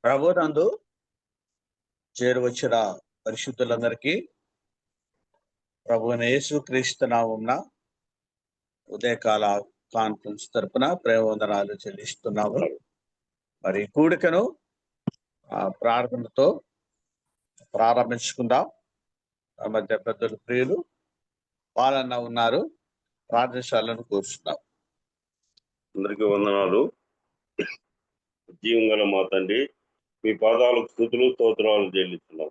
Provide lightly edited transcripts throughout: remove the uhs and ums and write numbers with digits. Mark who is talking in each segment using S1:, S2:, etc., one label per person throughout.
S1: ప్రభునందు చేరువచ్చిన పరిశుద్ధులందరికీ ప్రభువైన యేసుక్రీస్తు నామమున ఉదయకాల కాన్ఫరెన్స్ తరపున ప్రేమవందనాలు చెల్లిస్తున్నాము. మరి కూడికను ప్రార్థనతో ప్రారంభించుకుందాం. ఆ మధ్య పెద్దలు ప్రియులు పాలన ఉన్నారు, ప్రార్థనశాలను కూర్చున్నాం.
S2: అందరికీ వందనాలు. జీవంగల మా తండ్రి, మీ పాదాలకు స్తుతులు స్తోత్రాలు చెల్లిస్తున్నాం.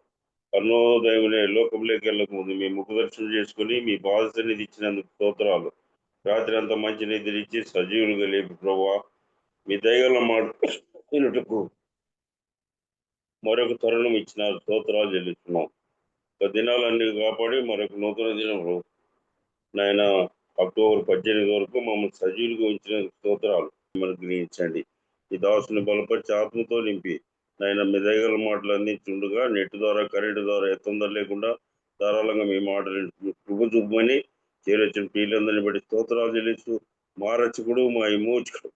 S2: కర్ణోదయమునే లోకంలోకి వెళ్ళక ముందు మీ ముఖ దర్శనం చేసుకుని మీ పాద సన్నిధి ఇచ్చినందుకు స్తోత్రాలు. రాత్రి అంతా మంచి నిద్ర ఇచ్చి సజీవులుగా లేపి ప్రభువా, మీ దయగల మాటకు మరొక తరుణం ఇచ్చిన స్తోత్రాలు చెల్లిస్తున్నాం. ఒక దినాలన్నీ కాపాడి మరొక నూతన దినంలో నాయన అక్టోబర్ 18 వరకు మమ్మల్ని సజీవులుగా ఉంచిన స్తోత్రాలు మనకు గ్రహించండి. ఈ దాసుని బలపరిచి ఆత్మతో నింపి నాయన మీ దయగల మాటలు అందించుండగా నెట్ ద్వారా కరెంటు ద్వారా తొందర లేకుండా ధారాళంగా మీ మాటలు చూపమని చేరొచ్చిన ప్రియులందరినీ బట్టి స్తోత్రాలు చెల్లిస్తూ మా రక్షకుడు మా విమోచకుడు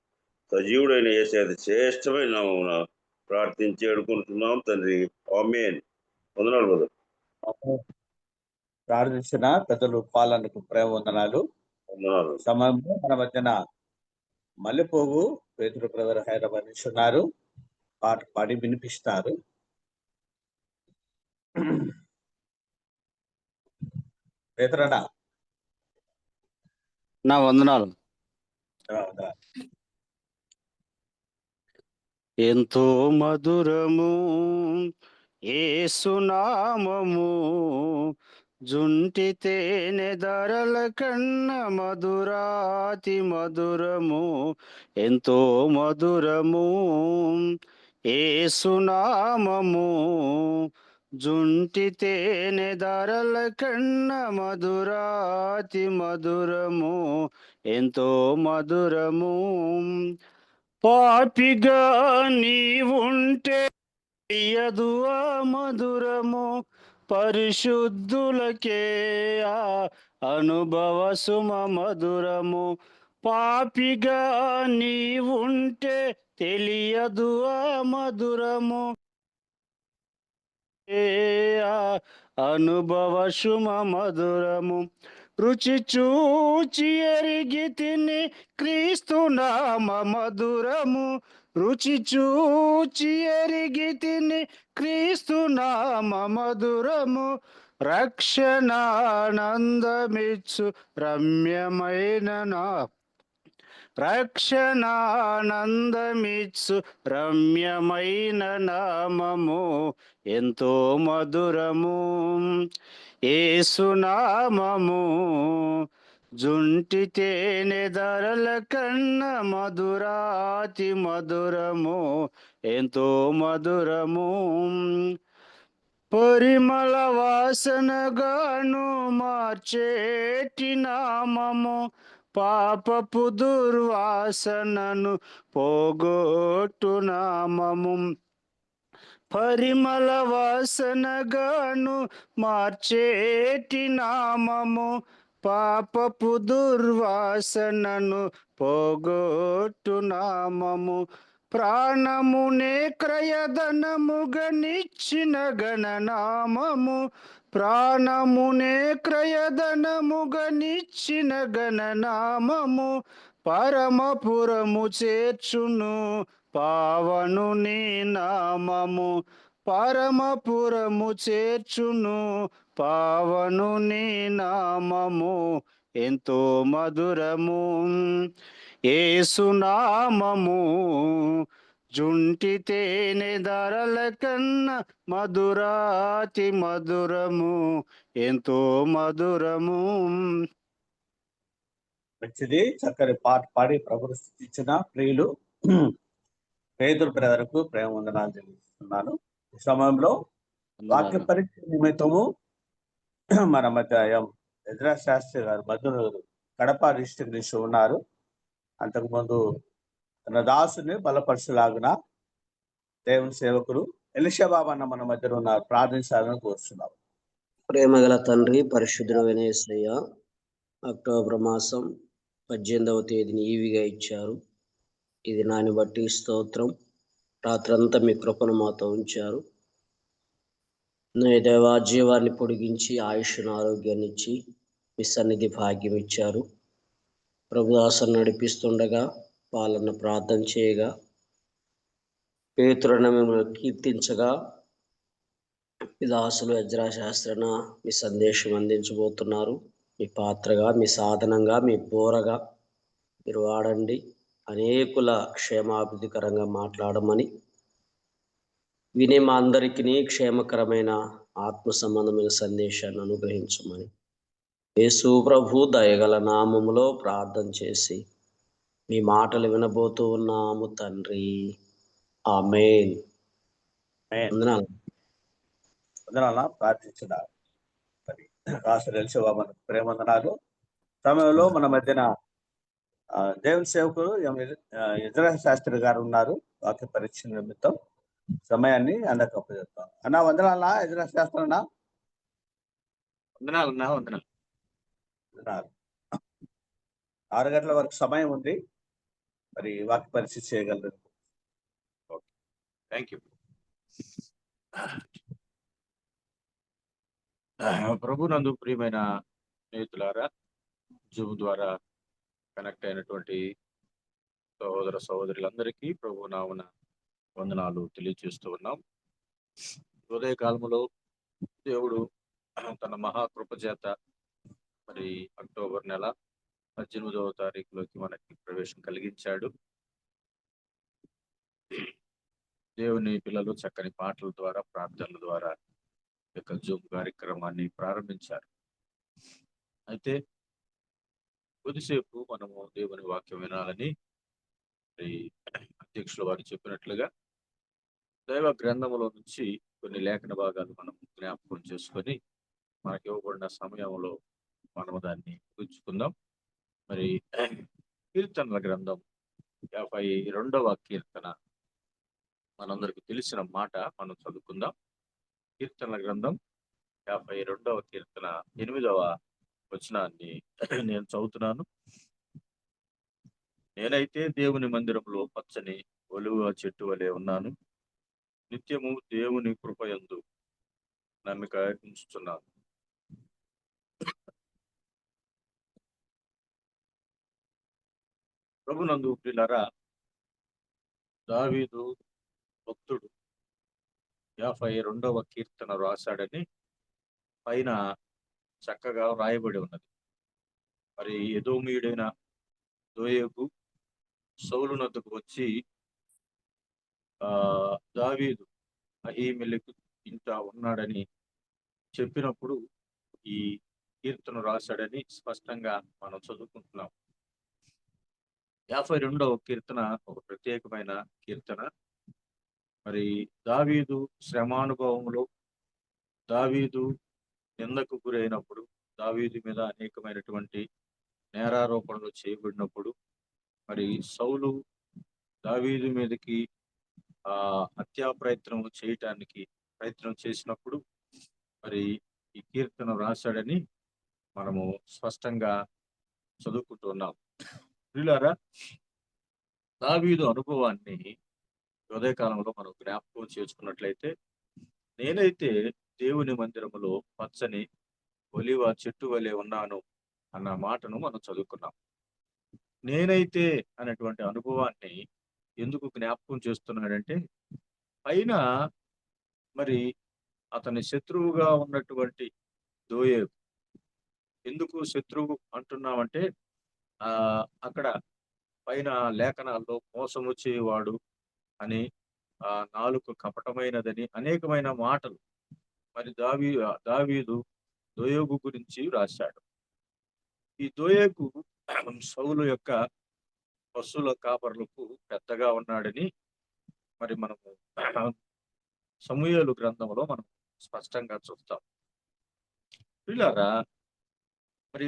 S2: సజీవుడైన యేసయ్య శ్రేష్టమైన నామమున ప్రార్థించి అడుకుంటున్నాం తండ్రి, ఆమేన్. వందనాలు బ్రదర్.
S1: ప్రార్థించిన పెద్దలు పాలనకు ప్రేమ వందనాలు. సమయంలో మన మధ్యన మల్లెపోగు పేతురు బ్రదర్ హైదరాబాద్ నుంచి ఉన్నారు. పాట పాడి వినిపిస్తారు. పేతురనా
S3: నా వందనాలు. ఎంతో మధురము యేసు నామము, జుంటి తేనె ధరల కన్న మధురాతి మధురము. ఎంతో మధురము యేసు నామము, జుంటి తేనె ధరల కన్న మధురాతి మధురము. ఎంతో మధురము. పాపిగా నీవుంటే తీయదు ఆ మధురము, పరిశుద్ధులకే ఆ అనుభవ సుమ మధురము. పాపిగా నీవుంటే తెలియదు ఆ మధురము, అనుభవ సుమ మధురము. రుచి చూచి ఎరిగి తిని క్రీస్తు నామ మధురము, రుచి చూచి ఎరిగి తిని క్రీస్తు నామ మధురము. రక్షణానందమిచ్చు రమ్యమైన నా రక్షణానందమిచ్చు రమ్యమైన నామము, ఎంతో మధురము యేసు నామము. జుంటి తేనె ధరల కన్న మధురాతి మధురము, ఎంతో మధురము. పరిమళ వాసనగాను మార్చేటి నామము, పాపపు దుర్వాసనను పోగొట్టు నామము. పరిమళ వాసనగాను మార్చేటి నామము, పాపపు దుర్వాసనను పోగొట్టు నామము. ప్రాణమునే క్రయధనముగా నిచ్చిన గణనామము, ప్రాణమునే క్రయధనముగా నిచ్చిన గణనామము. పరమపురము చేర్చును పావనుని నామము, పరమపురము చేర్చును పావనుని నామము. ఎంతో మధురము యేసు నామము, జుంటి తేనె ధరల కన్న మధురాతి మధురము, ఎంతో మధురము.
S1: మంచిది. చక్కని పాట పాడి ప్రభుని స్తుతించిన ప్రియులు పేతురు బ్రదర్కు ప్రేమ వందనాలు చెల్లిస్తున్నాను. ఈ సమయంలో వాక్య పరీక్ష నిమిత్తము మన మధ్య ఎజ్రా శాస్త్రి గారు మధురు కడప డిస్ట్రిక్ట్ నుంచి ఉన్నారు. అంతకుముందు తన దాసుని బలపరచులాగున దేవుని సేవకుడు ఎలిషా బాబు అన్న మన మధ్యలో ఉన్నారు. ప్రార్థించాలని కోరుతున్నాం.
S4: ప్రేమగల తండ్రి, పరిశుద్ధుడైన యేసయ్య, అక్టోబర్ మాసం 18వ తేదీని ఈవిగా ఇచ్చారు. ఇది నాని బట్టి స్తోత్రం. రాత్రంతా మీ కృపను మాతో ఉంచారు. నీ దేవా, జీవాన్ని పొడిగించి ఆయుష్ను ఆరోగ్యాన్ని ఇచ్చి మీ సన్నిధి భాగ్యం ఇచ్చారు. ప్రభుదాసును నడిపిస్తుండగా వాళ్ళను ప్రార్థన చేయగా పేతురును మిమ్మల్ని కీర్తించగా మీ దాసులు ఎజ్రా శాస్త్రన మీ సందేశం అందించబోతున్నారు. మీ పాత్రగా, మీ సాధనంగా, మీ బోరగా మీరు వాడండి. అనేకుల క్షేమాభివృద్ధికరంగా మాట్లాడమని, వినే మా అందరికీ క్షేమకరమైన ఆత్మ సంబంధమైన సందేశాన్ని అనుగ్రహించమని యేసు ప్రభు దయగల నామములో ప్రార్థన చేసి మీ మాటలు వినబోతూ ఉన్నాము తండ్రి. ఆమేన్. వందనాలు.
S1: వందనాలా ప్రార్థించిన మరి రాష్ట్ర తెలిసేవా మన ప్రేమందనాలు సమయంలో మన మధ్యన దేవుని సేవకులు ఇజ్రా శాస్త్రి గారు ఉన్నారు. వాక్య పరీక్ష నిమిత్తం సమయాన్ని అన్నకు అప్పచెప్తాం. అన్నా వందనాలా ఇజ్రా శాస్త్రి అన్నా?
S3: వందనాలు.
S1: 6 గంటల వరకు సమయం ఉంది. మరి వాక్య పరీక్ష చేయగలరు.
S3: Thank you. ప్రభునందు ప్రియమైన స్నేహితులారా, జూమ్ ద్వారా కనెక్ట్ అయినటువంటి సహోదర సహోదరులందరికీ ప్రభు నామమున వందనాలు తెలియజేస్తూ ఉన్నాం. ఉదయ కాలములో దేవుడు తన మహాకృప చేత మరి అక్టోబర్ నెల 18వ తారీఖులోకి మనకి ప్రవేశం కలిగించాడు. దేవుని పిల్లలు చక్కని పాటల ద్వారా, ప్రార్థనల ద్వారా యొక్క జూమ్ కార్యక్రమాన్ని ప్రారంభించారు. అయితే కొద్దిసేపు మనము దేవుని వాక్యం వినాలని అధ్యక్షుల వారు చెప్పినట్లుగా దైవ గ్రంథములో నుంచి కొన్ని లేఖన భాగాలు మనం జ్ఞాపకం చేసుకొని మనకి ఇవ్వబడిన సమయంలో మనము దాన్ని పుచ్చుకుందాం. మరి కీర్తనల గ్రంథం 52వ కీర్తన మనందరికి తెలిసిన మాట మనం చదువుకుందాం. కీర్తనల గ్రంథం 52వ కీర్తన 8వ వచనాన్ని నేను చదువుతున్నాను. నేనైతే దేవుని మందిరంలో పచ్చని ఒలివ చెట్టు వలె ఉన్నాను. నిత్యము దేవుని కృపయందు నమ్మిక ఉంచుతున్నాను. ప్రభునందు ప్రియులారా, దావీదు భక్తుడు 52వ కీర్తన రాశాడని పైన చక్కగా రాయబడి ఉన్నది. మరి ఎదోమీయుడైన దోయేగు సౌలు నద్దకు వచ్చి దావీదు అహీమెలెకు ఇంట ఉన్నాడని చెప్పినప్పుడు ఈ కీర్తన రాశాడని స్పష్టంగా మనం చదువుకుంటున్నాం. 52వ కీర్తన ఒక ప్రత్యేకమైన కీర్తన. మరి దావీదు శ్రమానుభవంలో, దావీదు నిందకు గురైనప్పుడు, దావీదు మీద అనేకమైనటువంటి నేరారోపణలు చేయబడినప్పుడు, మరి సౌలు దావీదు మీదకి హత్యా ప్రయత్నం చేసినప్పుడు మరి ఈ కీర్తన రాశాడని మనము స్పష్టంగా చదువుకుంటున్నాం. ప్రియులారా, దావీదు అనుభవాన్ని ఉదయకాలంలో మనం జ్ఞాపకం చేసుకున్నట్లయితే, నేనైతే దేవుని మందిరములో పచ్చని ఒలివ చెట్టు వలె ఉన్నాను అన్న మాటను మనం చదువుకున్నాం. నేనైతే అనేటువంటి అనుభవాన్ని ఎందుకు జ్ఞాపకం చేస్తున్నాడంటే, పైన మరి అతని శత్రువుగా ఉన్నటువంటి దోయేగు, ఎందుకు శత్రువు అంటున్నామంటే అక్కడ పైన లేఖనాల్లో మోసము చేయవాడు అని, నాలుక కపటమైనదని అనేకమైన మాటలు మరి దావీదు దోయేగు గురించి రాశాడు. ఈ దోయేగు సౌలు యొక్క పశువుల కాపరులకు పెద్దగా ఉన్నాడని మరి మనము సమూయేలు గ్రంథంలో మనం స్పష్టంగా చూస్తాం. పిల్లరా, మరి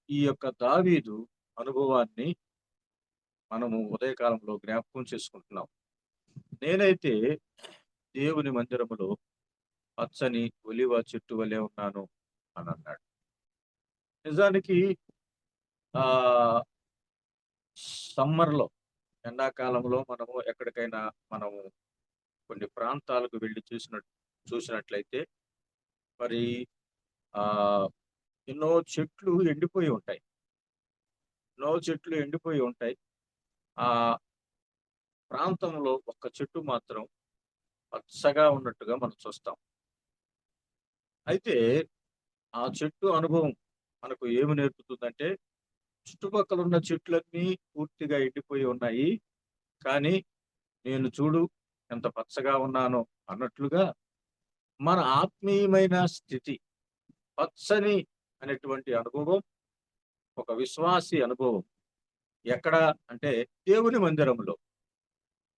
S3: ఈ యొక్క దావీదు అనుభవాన్ని మనము ఉదయకాలంలో జ్ఞాపకం చేసుకుంటున్నాం. నేనైతే దేవుని మందిరములో పచ్చని ఒలివ చెట్టు వలె ఉన్నాను అని అన్నాడు. నిజానికి సమ్మర్లో, ఎండాకాలంలో మనము ఎక్కడికైనా మనము కొన్ని ప్రాంతాలకు వెళ్ళి చూసినట్లయితే మరి ఆ ఎన్నో చెట్లు ఎండిపోయి ఉంటాయి. ఆ ప్రాంతంలో ఒక్క చెట్టు మాత్రం పచ్చగా ఉన్నట్టుగా మనం చూస్తాం. అయితే ఆ చెట్టు అనుభవం మనకు ఏమి నేర్పుతుందంటే, చుట్టుపక్కల ఉన్న చెట్లన్నీ పూర్తిగా ఎండిపోయి ఉన్నాయి, కానీ నేను చూడు ఎంత పచ్చగా ఉన్నానో అన్నట్లుగా మన ఆత్మీయమైన స్థితి పచ్చని అనేటువంటి అనుభవం ఒక విశ్వాసి అనుభవం. ఎక్కడ అంటే దేవుని మందిరంలో.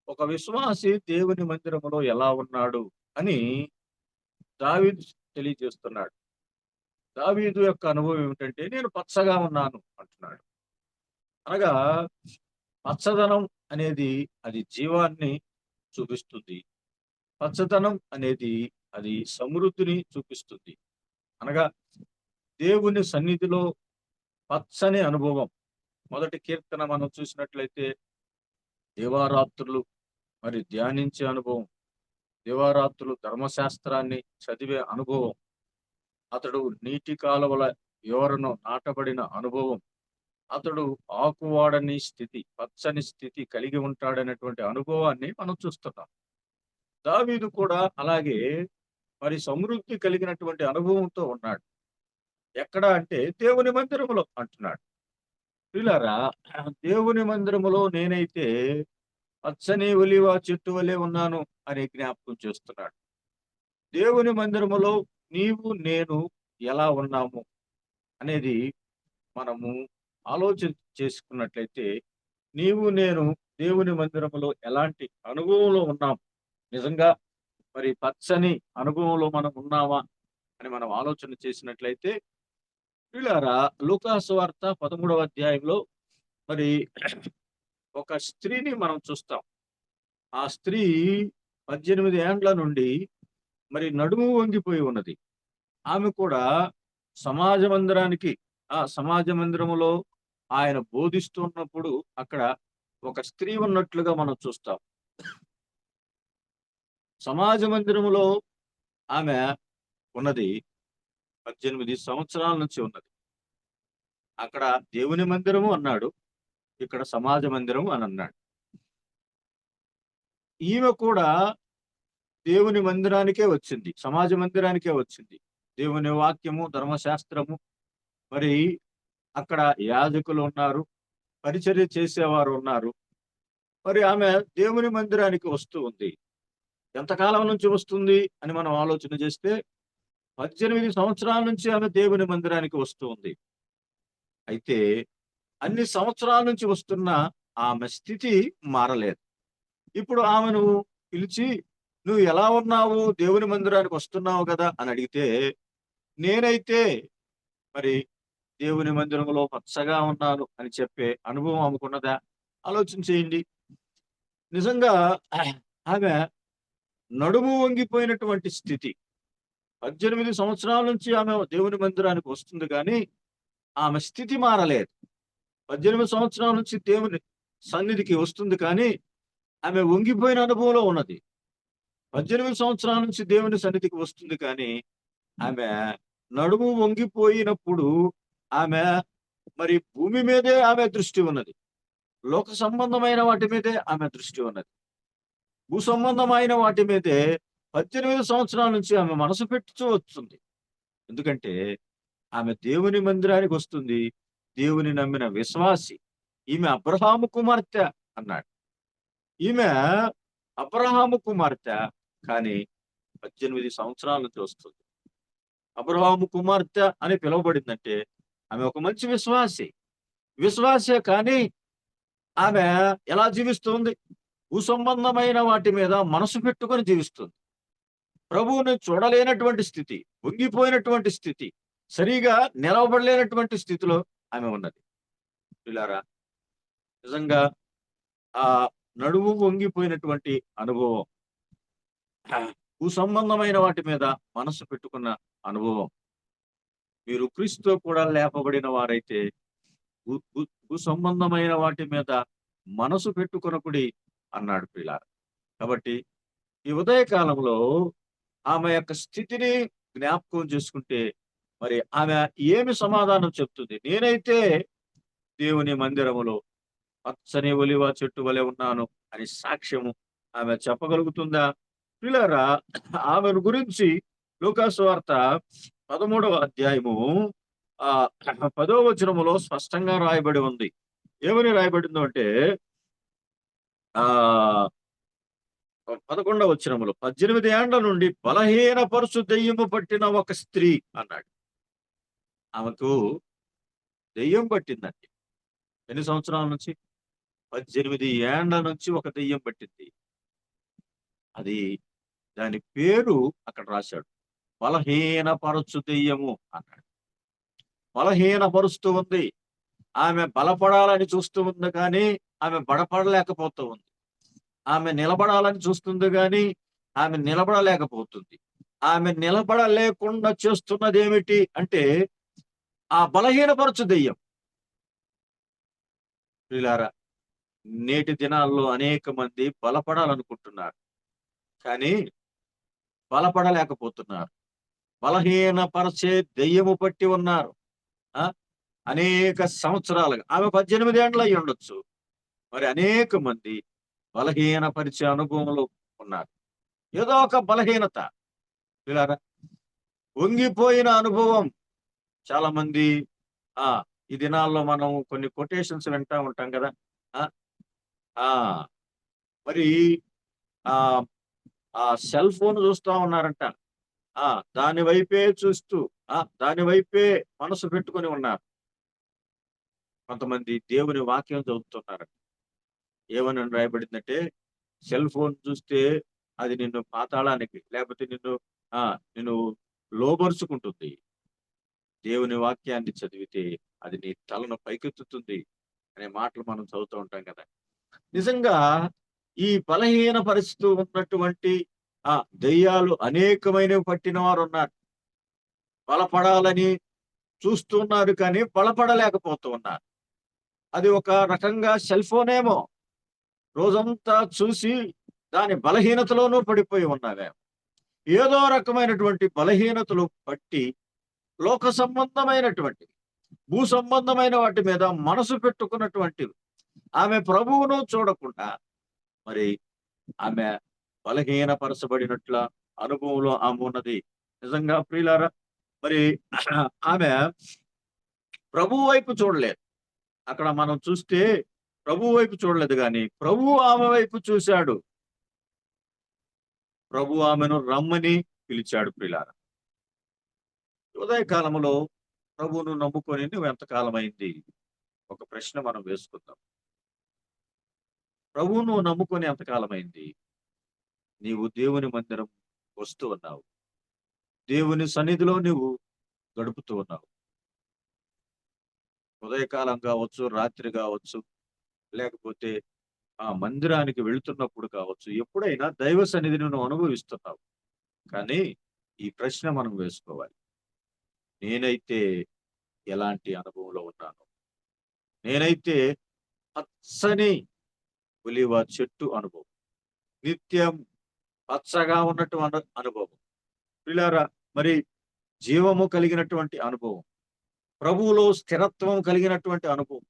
S3: ఒక విశ్వాసి దేవుని మందిరంలో ఎలా ఉన్నాడు అని దావీదు తెలియజేస్తున్నాడు. దావీదు యొక్క అనుభవం ఏమిటంటే, నేను పచ్చగా ఉన్నాను అంటున్నాడు. అనగా పచ్చదనం అనేది అది జీవాన్ని చూపిస్తుంది. పచ్చదనం అనేది అది సమృద్ధిని చూపిస్తుంది. అనగా దేవుని సన్నిధిలో పచ్చని అనుభవం. మొదటి కీర్తన మనం చూసినట్లయితే దేవారాత్రులు మరి ధ్యానించే అనుభవం, దేవారాత్రులు ధర్మశాస్త్రాన్ని చదివే అనుభవం, అతడు నీటి కాలువల వివరణ నాటబడిన అనుభవం, అతడు ఆకువాడని స్థితి, పచ్చని స్థితి కలిగి ఉంటాడనేటువంటి అనుభవాన్ని మనం చూస్తున్నాం. దావీదు కూడా అలాగే మరి సమృద్ధి కలిగినటువంటి అనుభవంతో ఉన్నాడు. ఎక్కడ అంటే దేవుని మందిరములో అంటున్నాడు. ప్రియులారా, దేవుని మందిరములో నేనైతే పచ్చని ఒలివ చెట్టు వలె ఉన్నాను అని జ్ఞాపకం చేస్తున్నాడు. దేవుని మందిరములో నీవు నేను ఎలా ఉన్నాము అనేది మనము ఆలోచన చేసుకున్నట్లయితే, నీవు నేను దేవుని మందిరములో ఎలాంటి అనుభవంలో ఉన్నాం, నిజంగా మరి పచ్చని అనుభవంలో మనం ఉన్నామా అని మనం ఆలోచన చేసినట్లయితే, వీళ్ళారా లూకా సువార్త 13వ అధ్యాయంలో మరి ఒక స్త్రీని మనం చూస్తాం. ఆ స్త్రీ 18 ఏండ్ల నుండి మరి నడుము వంగిపోయి ఉన్నది. ఆమె కూడా సమాజ మందిరములో ఆయన బోధిస్తున్నప్పుడు అక్కడ ఒక స్త్రీ ఉన్నట్లుగా మనం చూస్తాం. సమాజ మందిరములో ఆమె ఉన్నది 18 సంవత్సరాల నుంచి ఉన్నది. అక్కడ దేవుని మందిరము అన్నాడు, ఇక్కడ సమాజ మందిరము అని అన్నాడు. ఈమె కూడా దేవుని మందిరానికే వచ్చింది, సమాజ మందిరానికే వచ్చింది. దేవుని వాక్యము, ధర్మశాస్త్రము, మరి అక్కడ యాజకులు ఉన్నారు, పరిచర్య చేసేవారు ఉన్నారు. మరి ఆమె దేవుని మందిరానికి వస్తూ ఉంది. ఎంతకాలం నుంచి వస్తుంది అని మనం ఆలోచన చేస్తే 18 సంవత్సరాల నుంచి ఆమె దేవుని మందిరానికి వస్తూ ఉంది. అయితే అన్ని సంవత్సరాల నుంచి వస్తున్న ఆమె స్థితి మారలేదు. ఇప్పుడు ఆమెను పిలిచి, నువ్వు ఎలా ఉన్నావు, దేవుని మందిరానికి వస్తున్నావు కదా అని అడిగితే, నేనైతే మరి దేవుని మందిరంలో పచ్చగా ఉన్నాను అని చెప్పే అనుభవం ఆమెకున్నదా? ఆలోచన చేయండి. నిజంగా ఆమె నడుము వంగిపోయినటువంటి స్థితి. 18 సంవత్సరాల నుంచి ఆమె దేవుని మందిరానికి వస్తుంది, కానీ ఆమె స్థితి మారలేదు. 18 సంవత్సరాల నుంచి దేవుని సన్నిధికి వస్తుంది, కానీ ఆమె వంగిపోయిన అనుభవంలో ఉన్నది. 18 సంవత్సరాల నుంచి దేవుని సన్నిధికి వస్తుంది, కానీ ఆమె నడుము వంగిపోయినప్పుడు ఆమె మరి భూమి మీదే ఆమె దృష్టి ఉన్నది. లోక సంబంధమైన వాటి మీదే ఆమె దృష్టి ఉన్నది. భూ సంబంధమైన వాటి మీదే 18 సంవత్సరాల నుంచి ఆమె మనసు పెట్టుతూ వస్తుంది. ఎందుకంటే ఆమె దేవుని మందిరానికి వస్తుంది, దేవుని నమ్మిన విశ్వాసి. ఈమె అబ్రహాము కుమార్తె అన్నాడు. ఈమె అబ్రహాము కుమార్తె, కానీ 18 సంవత్సరాల నుంచి వస్తుంది. అబ్రహాము కుమార్తె అని పిలువబడిందంటే ఆమె ఒక మంచి విశ్వాసే, కానీ ఆమె ఎలా జీవిస్తుంది? భూసంబంధమైన వాటి మీద మనసు పెట్టుకొని జీవిస్తుంది. ప్రభువుని చూడలేనటువంటి స్థితి, వంగిపోయినటువంటి స్థితి, సరిగా నిలవబడలేనటువంటి స్థితిలో ఆమె ఉన్నది. పిల్లారా, నిజంగా ఆ నడుము వంగిపోయినటువంటి అనుభవం, భూ సంబంధమైన వాటి మీద మనసు పెట్టుకున్న అనుభవం. మీరు క్రీస్తుతో కూడా లేపబడిన వారైతే భూ సంబంధమైన వాటి మీద మనసు పెట్టుకొనకుడి అన్నాడు పిల్లారా. కాబట్టి ఈ ఉదయ కాలంలో ఆమె యొక్క స్థితిని జ్ఞాపకం చేసుకుంటే మరి ఆమె ఏమి సమాధానం చెప్తుంది? నేనైతే దేవుని మందిరములో పచ్చని ఒలివ చెట్టు వలె ఉన్నాను అని సాక్ష్యము ఆమె చెప్పగలుగుతుందా? పిల్లరా, ఆమెను గురించి లూకాసు వార్త 13వ అధ్యాయము 10వ వచనములో స్పష్టంగా రాయబడి ఉంది. ఏమని రాయబడిందో అంటే ఆ 11వ వచనములో 18 ఏండ్ల నుండి బలహీనపరుచు దెయ్యము పట్టిన ఒక స్త్రీ అన్నాడు. ఆమెకు దెయ్యం పట్టిందండి. ఎన్ని సంవత్సరాల నుంచి? 18 ఏండ్ల నుంచి ఒక దెయ్యం పట్టింది. అది దాని పేరు అక్కడ రాశాడు, బలహీనపరచు దెయ్యము అన్నాడు. బలహీనపరుస్తూ ఉంది. ఆమె బలపడాలని చూస్తూ ఉంది కానీ ఆమె బలపడలేకపోతూ ఉంది. ఆమె నిలబడాలని చూస్తుంది కానీ ఆమె నిలబడలేకపోతుంది. ఆమె నిలబడలేకుండా చేస్తున్నది ఏమిటి అంటే ఆ బలహీనపరచు దెయ్యం. ప్రియులారా, నేటి దినాల్లో అనేక మంది బలపడాలనుకుంటున్నారు కానీ బలపడలేకపోతున్నారు. బలహీనపరచే దెయ్యము పట్టి ఉన్నారు. అనేక సంవత్సరాలుగా ఆమె 18 ఏండ్లు అయి ఉండొచ్చు. మరి అనేక మంది బలహీనపరిచే అనుభవంలో ఉన్నారు. ఏదో ఒక బలహీనత. పిల్లారా, వంగిపోయిన అనుభవం. చాలా మంది ఈ దినాల్లో మనం కొన్ని కొటేషన్స్ వింటా ఉంటాం కదా. మరి ఆ సెల్ ఫోన్ చూస్తా ఉన్నారంట. దాని వైపే చూస్తూ దాని వైపే మనసు పెట్టుకొని ఉన్నారు. కొంతమంది దేవుని వాక్యం చదువుతున్నారంట. ఏమని రాయబడిందంటే, సెల్ ఫోన్ చూస్తే అది నిన్ను పాతాళానికి లేకపోతే నిన్ను లోబరుచుకుంటుంది. దేవుని వాక్యాన్ని చదివితే అది నీ తలను పైకెత్తుతుంది అనే మాటలు మనం చదువుతూ ఉంటాం కదా. నిజంగా ఈ బలహీన పరిస్థితి ఉన్నటువంటి దెయ్యాలు అనేకమైనవి పట్టిన వారు ఉన్నారు. బలపడాలని చూస్తున్నారు కానీ బలపడలేకపోతూ ఉన్నారు. అది ఒక రకంగా సెల్ ఫోన్ ఏమో. రోజంతా చూసి దాని బలహీనతలోనూ పడిపోయి ఉన్నావేమో. ఏదో రకమైనటువంటి బలహీనతలు పట్టి లోక సంబంధమైనటువంటి భూ సంబంధమైన వాటి మీద మనసు పెట్టుకున్నటువంటివి ఆమె ప్రభువును చూడకుండా మరి ఆమె బలహీనపరచబడినట్ల అనుభవంలో ఆమె ఉన్నది. నిజంగా ప్రియులారా, మరి ఆమె ప్రభు వైపు చూడలేదు. అక్కడ మనం చూస్తే ప్రభు వైపు చూడలేదు కానీ ప్రభు ఆమె వైపు చూశాడు. ప్రభు ఆమెను రమ్మని పిలిచాడు. ప్రియులారా, ఉదయ కాలంలో ప్రభువును నమ్ముకొని నువ్వు ఎంతకాలం అయింది? ఒక ప్రశ్న మనం వేసుకుందాం. ప్రభువు నువ్వు నమ్ముకొని ఎంతకాలం అయింది? నీవు దేవుని మందిరం వస్తూ ఉన్నావు. దేవుని సన్నిధిలో నువ్వు గడుపుతూ ఉన్నావు. ఉదయకాలం కావచ్చు, రాత్రి కావచ్చు, లేకపోతే మందిరానికి వెళుతున్నప్పుడు కావచ్చు, ఎప్పుడైనా దైవ సన్నిధిని నువ్వు అనుభవిస్తున్నావు. కానీ ఈ ప్రశ్న మనం వేసుకోవాలి, నేనైతే ఎలాంటి అనుభవంలో ఉన్నాను? నేనైతే పచ్చని ఒలీవ చెట్టు అనుభవం, నిత్యం పచ్చగా ఉన్నటువంటి అనుభవం, పిల్లారా, మరి జీవము కలిగినటువంటి అనుభవం, ప్రభువులో స్థిరత్వం కలిగినటువంటి అనుభవం,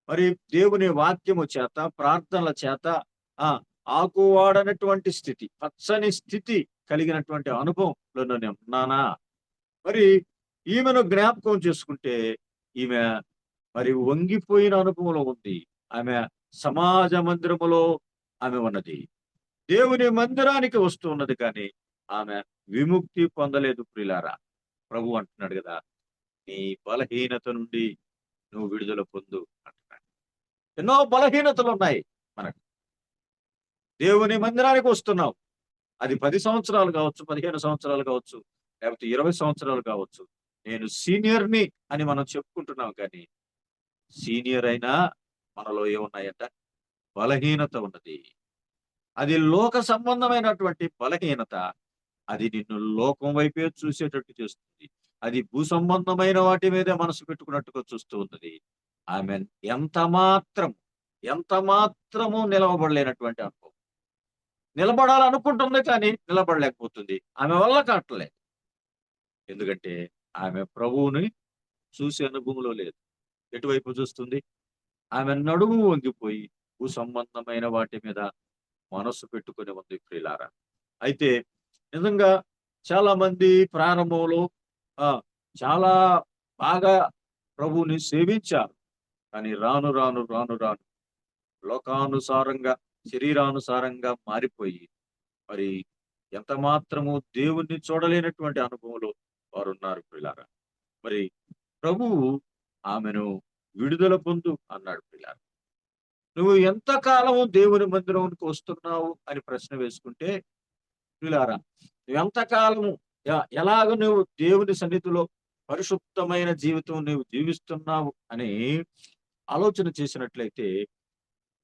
S3: మరి దేవుని వాక్యము చేత ప్రార్థనల చేత ఆకువాడనటువంటి స్థితి, పచ్చని స్థితి కలిగినటువంటి అనుభవంలో నేను ఉన్నానా? మరి ఈమెను జ్ఞాపకం చేసుకుంటే ఈమె మరి వంగిపోయిన అనుభవంలో ఉంది. ఆమె సమాజ మందిరములో ఆమె ఉన్నది. దేవుని మందిరానికి వస్తూ ఉన్నది కానీ ఆమె విముక్తి పొందలేదు. ప్రియులారా, ప్రభు అంటున్నాడు కదా, నీ బలహీనత నుండి నువ్వు విడుదల పొందు అంటున్నాడు. ఎన్నో బలహీనతలు ఉన్నాయి మనకు. దేవుని మందిరానికి వస్తున్నావు, అది 10 సంవత్సరాలు కావచ్చు, 15 సంవత్సరాలు కావచ్చు, లేకపోతే 20 సంవత్సరాలు కావచ్చు. నేను సీనియర్ని అని మనం చెప్పుకుంటున్నాం కానీ సీనియర్ అయినా మనలో ఏమున్నాయంట? బలహీనత ఉన్నది. అది లోక సంబంధమైనటువంటి బలహీనత. అది నిన్ను లోకం వైపే చూసేటట్టు చేస్తుంది. అది భూ సంబంధమైన వాటి మీదే మనసు పెట్టుకున్నట్టుగా చూస్తూ ఉన్నది. ఆమె ఎంత మాత్రము నిలవబడలేనటువంటి అనుభవం. నిలబడాలనుకుంటుంది కానీ నిలబడలేకపోతుంది. ఆమె వల్ల కావట్లేదు. ఎందుకంటే ఆమె ప్రభువుని చూసే అనుభవంలో లేదు. ఎటువైపు చూస్తుంది? ఆమె నడుము వంగిపోయి సంబంధమైన వాటి మీద మనస్సు పెట్టుకొని ఉంది ప్రియులారా. అయితే నిజంగా చాలా మంది ప్రారంభంలో ఆ చాలా బాగా ప్రభువుని సేవించారు. కానీ రాను రాను రాను రాను లోకానుసారంగా శరీరానుసారంగా మారిపోయి మరి ఎంత మాత్రము దేవుణ్ణి చూడలేనటువంటి అనుభవంలో వారు ఉన్నారు ప్రియులారా. మరి ప్రభువు ఆమెను విడుదల పొందు అన్నాడు ప్రియులారా. నువ్వు ఎంతకాలము దేవుని మందిరంకి వస్తున్నావు అని ప్రశ్న వేసుకుంటే ప్రియులారా, నువ్వు ఎంతకాలము ఎలాగ నువ్వు దేవుని సన్నిధిలో పరిశుద్ధమైన జీవితం నువ్వు జీవిస్తున్నావు అని ఆలోచన చేసినట్లయితే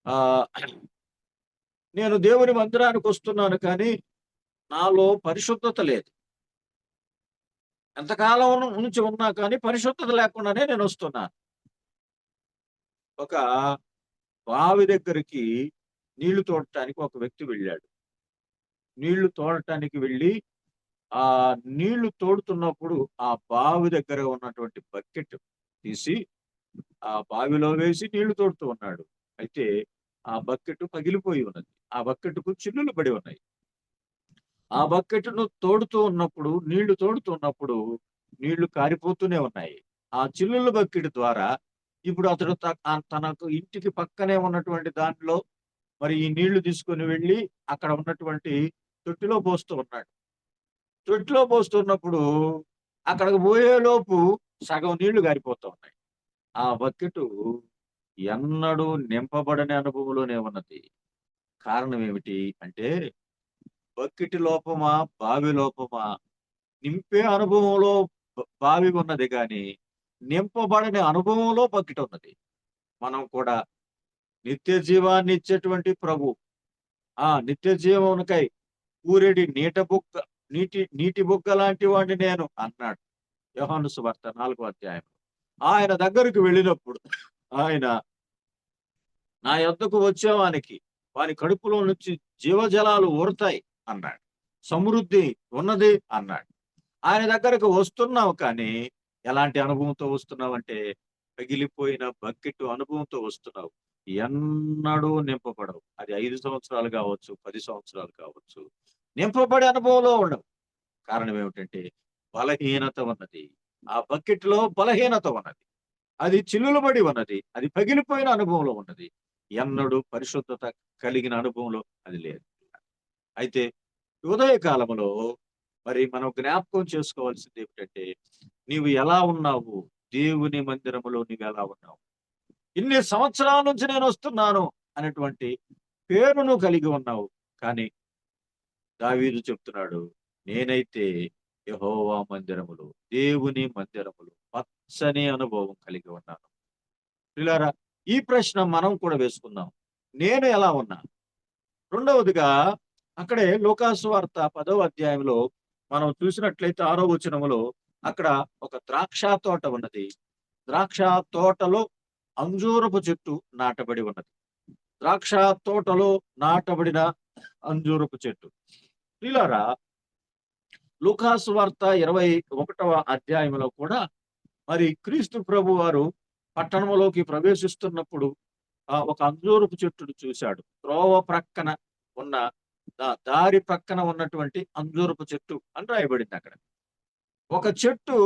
S3: ఆ నేను దేవుని మందిరానికి వస్తున్నాను కానీ నాలో పరిశుద్ధత లేదు. ఎంతకాలం నుంచి ఉన్నా కానీ పరిశుద్ధత లేకుండానే నేను వస్తున్నాను. ఒక బావి దగ్గరికి నీళ్లు తోడటానికి ఒక వ్యక్తి వెళ్ళాడు. నీళ్లు తోడటానికి వెళ్ళి ఆ నీళ్లు తోడుతున్నప్పుడు ఆ బావి దగ్గర ఉన్నటువంటి బకెట్ తీసి ఆ బావిలో వేసి నీళ్లు తోడుతూ ఉన్నాడు. అయితే ఆ బకెట్ పగిలిపోయి ఉన్నది. ఆ బకెట్కు చిల్లులు పడి ఉన్నాయి. ఆ బకెట్ను తోడుతూ ఉన్నప్పుడు నీళ్లు కారిపోతూనే ఉన్నాయి. ఆ చిల్లుల బకెట్ ద్వారా ఇప్పుడు అతడు తనకు ఇంటికి పక్కనే ఉన్నటువంటి దాంట్లో మరి ఈ నీళ్లు తీసుకొని వెళ్ళి అక్కడ ఉన్నటువంటి తొట్టిలో పోస్తూ ఉన్నాడు. తొట్టిలో పోస్తున్నప్పుడు అక్కడికి పోయేలోపు సగం నీళ్లు గారిపోతూ ఉన్నాయి. ఆ బకెట్ ఎన్నడూ నింపబడని అనుభవంలోనే ఉన్నది. కారణం ఏమిటి అంటే బకెట్ లోపమా బావి లోపమా? నింపే అనుభవంలో బావి ఉన్నది కానీ నింపబడని అనుభవంలో బకెట్ ఉన్నది. మనం కూడా నిత్య జీవాన్ని ఇచ్చేటువంటి ప్రభు నిత్య జీవమునకై ఊరేడి నీటి బుగ్గ లాంటి వాడిని నేను అన్నాడు యోహాను సువార్త 4వ అధ్యాయం. ఆయన దగ్గరికి వెళ్ళినప్పుడు ఆయన నా యొద్దకు వచ్చేవానికి వాని కడుపులో నుంచి జీవజలాలు ఊరుతాయి అన్నాడు. సమృద్ధి ఉన్నది అన్నాడు. ఆయన దగ్గరకు వస్తున్నావు కానీ ఎలాంటి అనుభవంతో వస్తున్నావు అంటే పగిలిపోయిన బకెట్ అనుభవంతో వస్తున్నావు. ఎన్నడూ నింపబడవు. అది 5 సంవత్సరాలు కావచ్చు, 10 సంవత్సరాలు కావచ్చు. నింపబడే అనుభవంలో ఉండవు. కారణం ఏమిటంటే బలహీనత ఉన్నది. ఆ బకెట్ లో బలహీనత ఉన్నది. అది చిల్లులుబడి ఉన్నది. అది పగిలిపోయిన అనుభవంలో ఉన్నది. ఎన్నడూ పరిశుద్ధత కలిగిన అనుభవంలో అది లేదు. అయితే ఉదయ కాలంలో మరి మనం జ్ఞాపకం చేసుకోవాల్సింది ఏమిటంటే నీవు ఎలా ఉన్నావు? దేవుని మందిరములో నీవు ఎలా ఉన్నావు? ఇన్ని సంవత్సరాల నుంచి నేను వస్తున్నాను అనేటువంటి పేరును కలిగి ఉన్నావు. కానీ దావీదు చెప్తున్నాడు, నేనైతే యెహోవా మందిరములో దేవుని మందిరములో పచ్చని అనుభవం కలిగి ఉన్నాను. పిల్లారా, ఈ ప్రశ్న మనం కూడా వేసుకుందాం. నేను ఎలా ఉన్నా? రెండవదిగా అక్కడే లూకాసు వార్త 10వ అధ్యాయంలో మనం చూసినట్లయితే 6వ వచనములో అక్కడ ఒక ద్రాక్ష తోట ఉన్నది. ద్రాక్ష తోటలో అంజూరపు చెట్టు నాటబడి ఉన్నది. ద్రాక్ష తోటలో నాటబడిన అంజూరపు చెట్టు. ప్రియులారా, లూకాసు వార్త 21వ అధ్యాయంలో కూడా మరి క్రీస్తు ప్రభు వారు పట్టణంలోకి ప్రవేశిస్తున్నప్పుడు ఒక అంజూరపు చెట్టును చూశాడు. త్రోవ ప్రక్కన ఉన్న దారి ప్రక్కన ఉన్నటువంటి అంజూరపు చెట్టు అని రాయబడింది అక్కడ. ఒక చెట్టు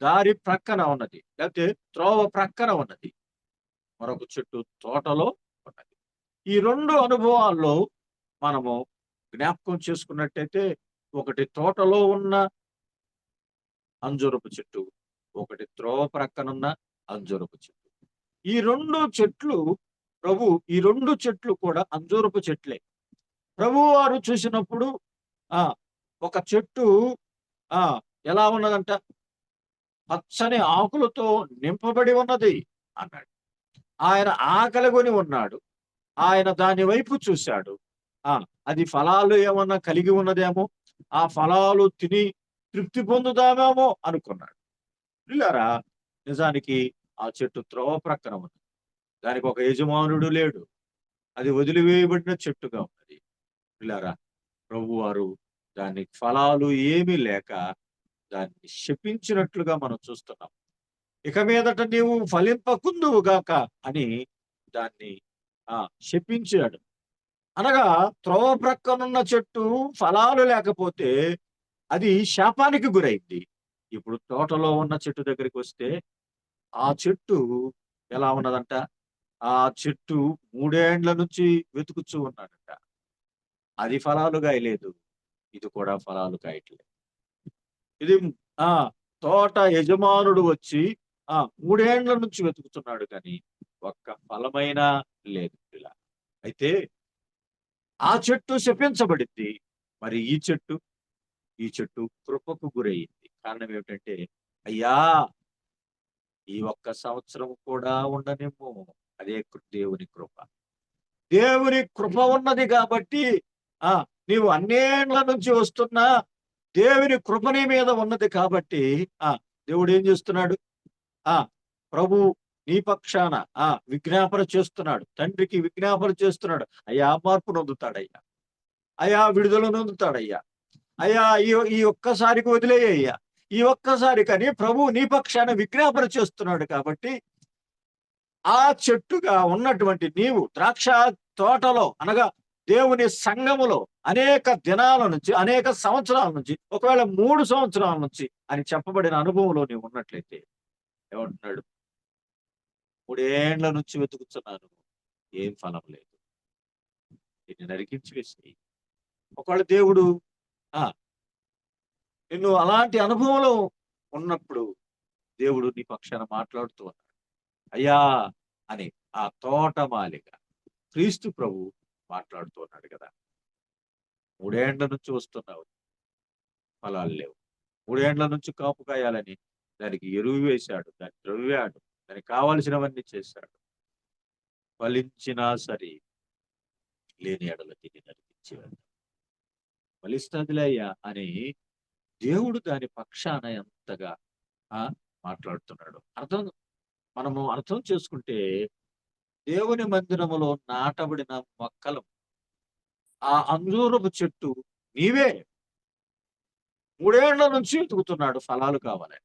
S3: దారి ప్రక్కన ఉన్నది, లేకపోతే త్రోవ ప్రక్కన ఉన్నది. మరొక చెట్టు తోటలో ఉన్నది. ఈ 2 అనుభవాల్లో మనము జ్ఞాపకం చేసుకున్నట్టయితే ఒకటి తోటలో ఉన్న అంజూరపు చెట్టు, ఒకటి త్రోవ ప్రక్కనున్న అంజూరపు చెట్టు. ఈ 2 చెట్లు ఈ 2 చెట్లు కూడా అంజూరపు చెట్లే. ప్రభువు వారు చూసినప్పుడు ఒక చెట్టు ఎలా ఉన్నదంట? పచ్చని ఆకులతో నింపబడి ఉన్నది అన్నాడు. ఆయన ఆకలిగొని ఉన్నాడు. ఆయన దాని వైపు చూశాడు. అది ఫలాలు ఏమన్నా కలిగి ఉన్నదేమో, ఆ ఫలాలు తిని తృప్తి పొందుదామేమో అనుకున్నాడు. పిల్లారా, నిజానికి ఆ చెట్టు త్రోవ ప్రక్కన ఉంది. దానికి ఒక యజమానుడు లేడు. అది వదిలివేయబడిన చెట్టుగా ఉన్నది. పిల్లారా, ప్రభు వారు దాని ఫలాలు ఏమీ లేక దాన్ని శపించినట్లుగా మనం చూస్తున్నాం. ఇక మీదట నీవు ఫలింపకుందువు గాక అని దాన్ని శపించాడు. అనగా త్రోవ ప్రక్కనున్న చెట్టు ఫలాలు లేకపోతే అది శాపానికి గురైంది. ఇప్పుడు తోటలో ఉన్న చెట్టు దగ్గరికి వస్తే ఆ చెట్టు ఎలా ఉన్నదంట? ఆ చెట్టు 3 ఏండ్ల నుంచి వెతుకుతూ ఉన్నాడంట. అది ఫలాలు కాయలేదు, ఇది కూడా ఫలాలు కాయట్లేదు. ఇది తోట యజమానుడు వచ్చి 3 ఏండ్ల నుంచి వెతుకుతున్నాడు, కానీ ఒక్క ఫలమైనా లేదు ఇలా. అయితే ఆ చెట్టు శపించబడింది. మరి ఈ చెట్టు కృపకు గురయ్యింది. కారణం ఏమిటంటే, అయ్యా ఈ ఒక్క సంవత్సరం కూడా ఉండనిమ్ము. అదే దేవుని కృప. దేవుని కృప ఉన్నది కాబట్టి నీవు అన్నేళ్ల నుంచి వస్తున్నా దేవుని కృప నీ మీద ఉన్నది కాబట్టి దేవుడు ఏం చేస్తున్నాడు? ప్రభు నీ పక్షాన విజ్ఞాపన చేస్తున్నాడు. తండ్రికి విజ్ఞాపన చేస్తున్నాడు. అయ్యా మార్పు నొందుతాడయ్యా, అయ్యా విడుదల నొందుతాడయ్యా, అయ్యా ఈ ఒక్కసారికి వదిలేయ్యా, ఈ ఒక్కసారి కానీ ప్రభు నీ పక్షాన విజ్ఞాపన చేస్తున్నాడు. కాబట్టి ఆ చెట్టుగా ఉన్నటువంటి నీవు ద్రాక్ష తోటలో అనగా దేవుని సంఘములో అనేక దినాల నుంచి, అనేక సంవత్సరాల నుంచి, ఒకవేళ 3 సంవత్సరాల నుంచి అని చెప్పబడిన అనుభవంలో నీవు ఉన్నట్లయితే ఏమంటున్నాడు? 3 ఏండ్ల నుంచి వెతుకుతున్నాను, ఏం ఫలం లేదు, దీన్ని నరికించి వేసి. ఒకవేళ దేవుడు నిన్ను అలాంటి అనుభవంలో ఉన్నప్పుడు దేవుడు నీ పక్షాన మాట్లాడుతూ ఉన్నాడు. అయ్యా అని ఆ తోటమాలిగా క్రీస్తు ప్రభు మాట్లాడుతూ ఉన్నాడు కదా. 3 ఏండ్ల నుంచి వస్తున్నావు, ఫలాలు లేవు. 3 ఏండ్ల నుంచి కాపు కాయాలని దానికి ఎరువు వేశాడు, దాన్ని ద్రవ్వాడు, దానికి కావలసినవన్నీ చేశాడు. ఫలించినా సరే లేని ఎడల దీన్ని నరికించి ఫలిస్తుందిలే అయ్యా అని దేవుడు దాని పక్షాన ఎంతగా మాట్లాడుతున్నాడు. మనము అర్థం చేసుకుంటే, దేవుని మందిరములో నాటబడిన మొక్కలు, ఆ అంజూరపు చెట్టు నీవే. 3 ఏండ్ల నుంచి వెతుకుతున్నాడు ఫలాలు కావాలని.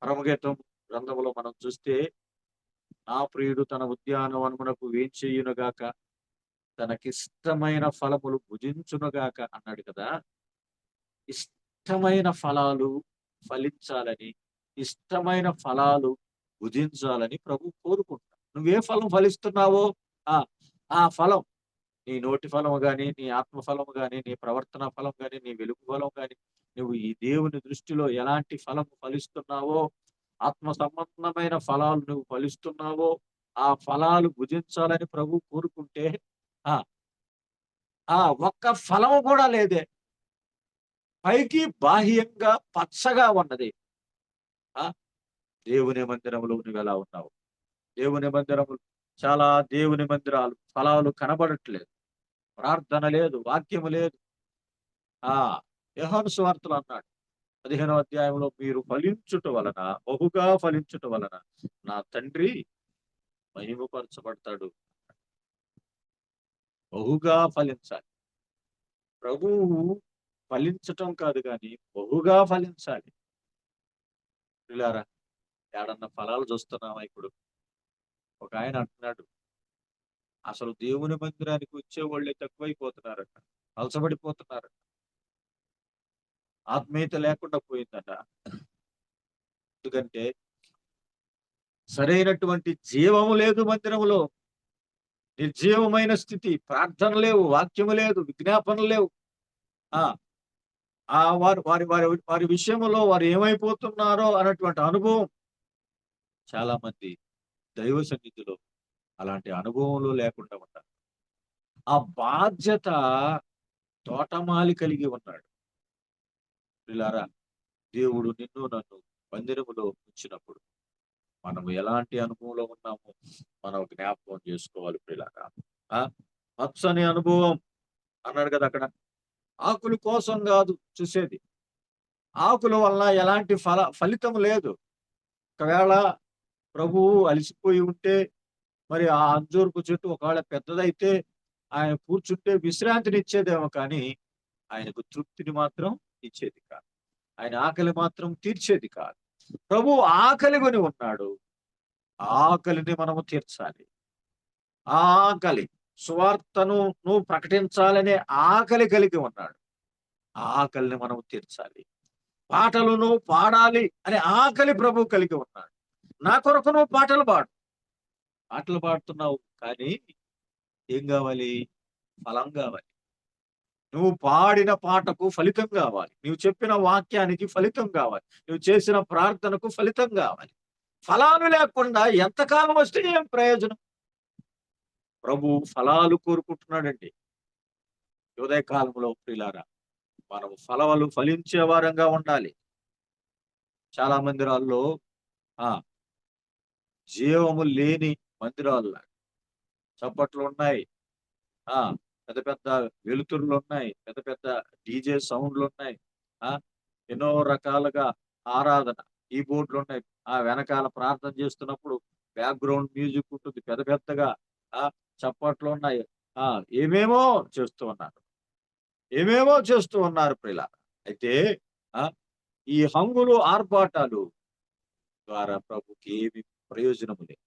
S3: పరమగీతం గ్రంథములో మనం చూస్తే, నా ప్రియుడు తన ఉద్యానవనమునకు వేంచేయునుగాక, తనకిష్టమైన ఫలములు భుజించునుగాక అన్నాడు కదా. ఇష్టమైన ఫలాలు ఫలించాలని, ఇష్టమైన ఫలాలు భుజించాలని ప్రభు కోరుకుంటాడు. నువ్వే ఫలం ఫలిస్తున్నావో ఆ ఫలం, నీ నోటి ఫలము కానీ, నీ ఆత్మ ఫలము కానీ, నీ ప్రవర్తన ఫలం కానీ, నీ వెలుగు ఫలం కానీ, నువ్వు ఈ దేవుని దృష్టిలో ఎలాంటి ఫలము ఫలిస్తున్నావో, ఆత్మ సంబంధమైన ఫలాలు నువ్వు ఫలిస్తున్నావో, ఆ ఫలాలు భుజించాలని ప్రభు కోరుకుంటే ఒక్క ఫలము కూడా లేదే. పైకి బాహ్యంగా పచ్చగా ఉన్నది. దేవుని మందిరంలో నువ్వు ఎలా ఉన్నావు? దేవుని మందిరములు, చాలా దేవుని మందిరాలు ఫలాలు కనబడట్లేదు, ప్రార్థన లేదు, వాక్యము లేదు. యోహాను సువార్తలో అన్నాడు 15వ అధ్యాయంలో, మీరు ఫలించుట వలన, బహుగా ఫలించుట వలన నా తండ్రి మహిమపరచబడతాడు. బహుగా ఫలించాలి. ప్రభువు ఫలించటం కాదు కానీ బహుగా ఫలించాలి. పిల్లారా, ఏడన్నా ఫలాలు చూస్తున్నావా? ఇప్పుడు ఒక ఆయన అంటున్నాడు, అసలు దేవుని మందిరానికి వచ్చేవాళ్ళే తక్కువైపోతున్నారట, అలసబడిపోతున్నారట, ఆత్మీయత లేకుండా పోయిందట. ఎందుకంటే సరైనటువంటి జీవము లేదు మందిరములో, నిర్జీవమైన స్థితి, ప్రార్థన లేవు, వాక్యము లేదు, విజ్ఞాపన లేవు. వారి వారి వారి వారి విషయంలో వారు ఏమైపోతున్నారో అన్నటువంటి అనుభవం చాలా మంది దైవ సన్నిధిలో అలాంటి అనుభవంలో లేకుండా ఉంటారు. ఆ బాధ్యత తోటమాలి కలిగి ఉన్నాడు. పిల్లారా, దేవుడు నిన్ను నన్ను మందిరములో ఉంచినప్పుడు మనము ఎలాంటి అనుభవంలో ఉన్నామో మనం జ్ఞాపకం చేసుకోవాలి. పిల్లారా, పచ్చని అనుభవం అన్నాడు కదా అక్కడ. ఆకుల కోసం కాదు చూసేది, ఆకుల వల్ల ఎలాంటి ఫలితం లేదు. ఒకవేళ ప్రభువు అలసిపోయి ఉంటే, మరి ఆ అంజూరపు చెట్టు ఒకవేళ పెద్దదైతే ఆయన కూర్చుంటే విశ్రాంతిని ఇచ్చేదేమో కానీ ఆయనకు తృప్తిని మాత్రం ఇచ్చేది కాదు. ఆయన ఆకలి మాత్రం తీర్చేది కాదు. ప్రభు ఆకలి కొని ఉన్నాడు. ఆకలిని మనము తీర్చాలి. ఆ ఆకలి సువార్తను నువ్వు ప్రకటించాలనే ఆకలి కలిగి ఉన్నాడు. ఆ ఆకలిని మనం తీర్చాలి. పాటలు నువ్వు పాడాలి అనే ఆకలి ప్రభు కలిగి ఉన్నాడు. నా కొరకు నువ్వు పాటలు పాడు. పాటలు పాడుతున్నావు కానీ ఏం కావాలి? ఫలం కావాలి. నువ్వు పాడిన పాటకు ఫలితం కావాలి. నువ్వు చెప్పిన వాక్యానికి ఫలితం కావాలి. నువ్వు చేసిన ప్రార్థనకు ఫలితం కావాలి. ఫలాలు లేకుండా ఎంతకాలం వస్తే ఏం ప్రయోజనం? ప్రభు ఫలాలు కోరుకుంటున్నాడండి. ఉదయ కాలంలో ప్రియులారా, మనం ఫలాలు ఫలించే వారంగా ఉండాలి. చాలా మందిరాల్లో జీవము లేని మందిరాలు చప్పట్లు ఉన్నాయి, పెద్ద పెద్ద వెలుతురులు ఉన్నాయి, పెద్ద పెద్ద డీజే సౌండ్లు ఉన్నాయి, ఎన్నో రకాలుగా ఆరాధన ఈ బోర్డులు ఉన్నాయి. వెనకాల ప్రార్థన చేస్తున్నప్పుడు బ్యాక్గ్రౌండ్ మ్యూజిక్ ఉంటుంది, పెద్ద పెద్దగా చప్పట్లు ఉన్నాయి. ఏమేమో చేస్తూ ఉన్నారు ప్రియుల. అయితే ఈ హంగులు ఆర్భాటాలు ద్వారా ప్రభుకి ఏమి ప్రయోజనము లేదు.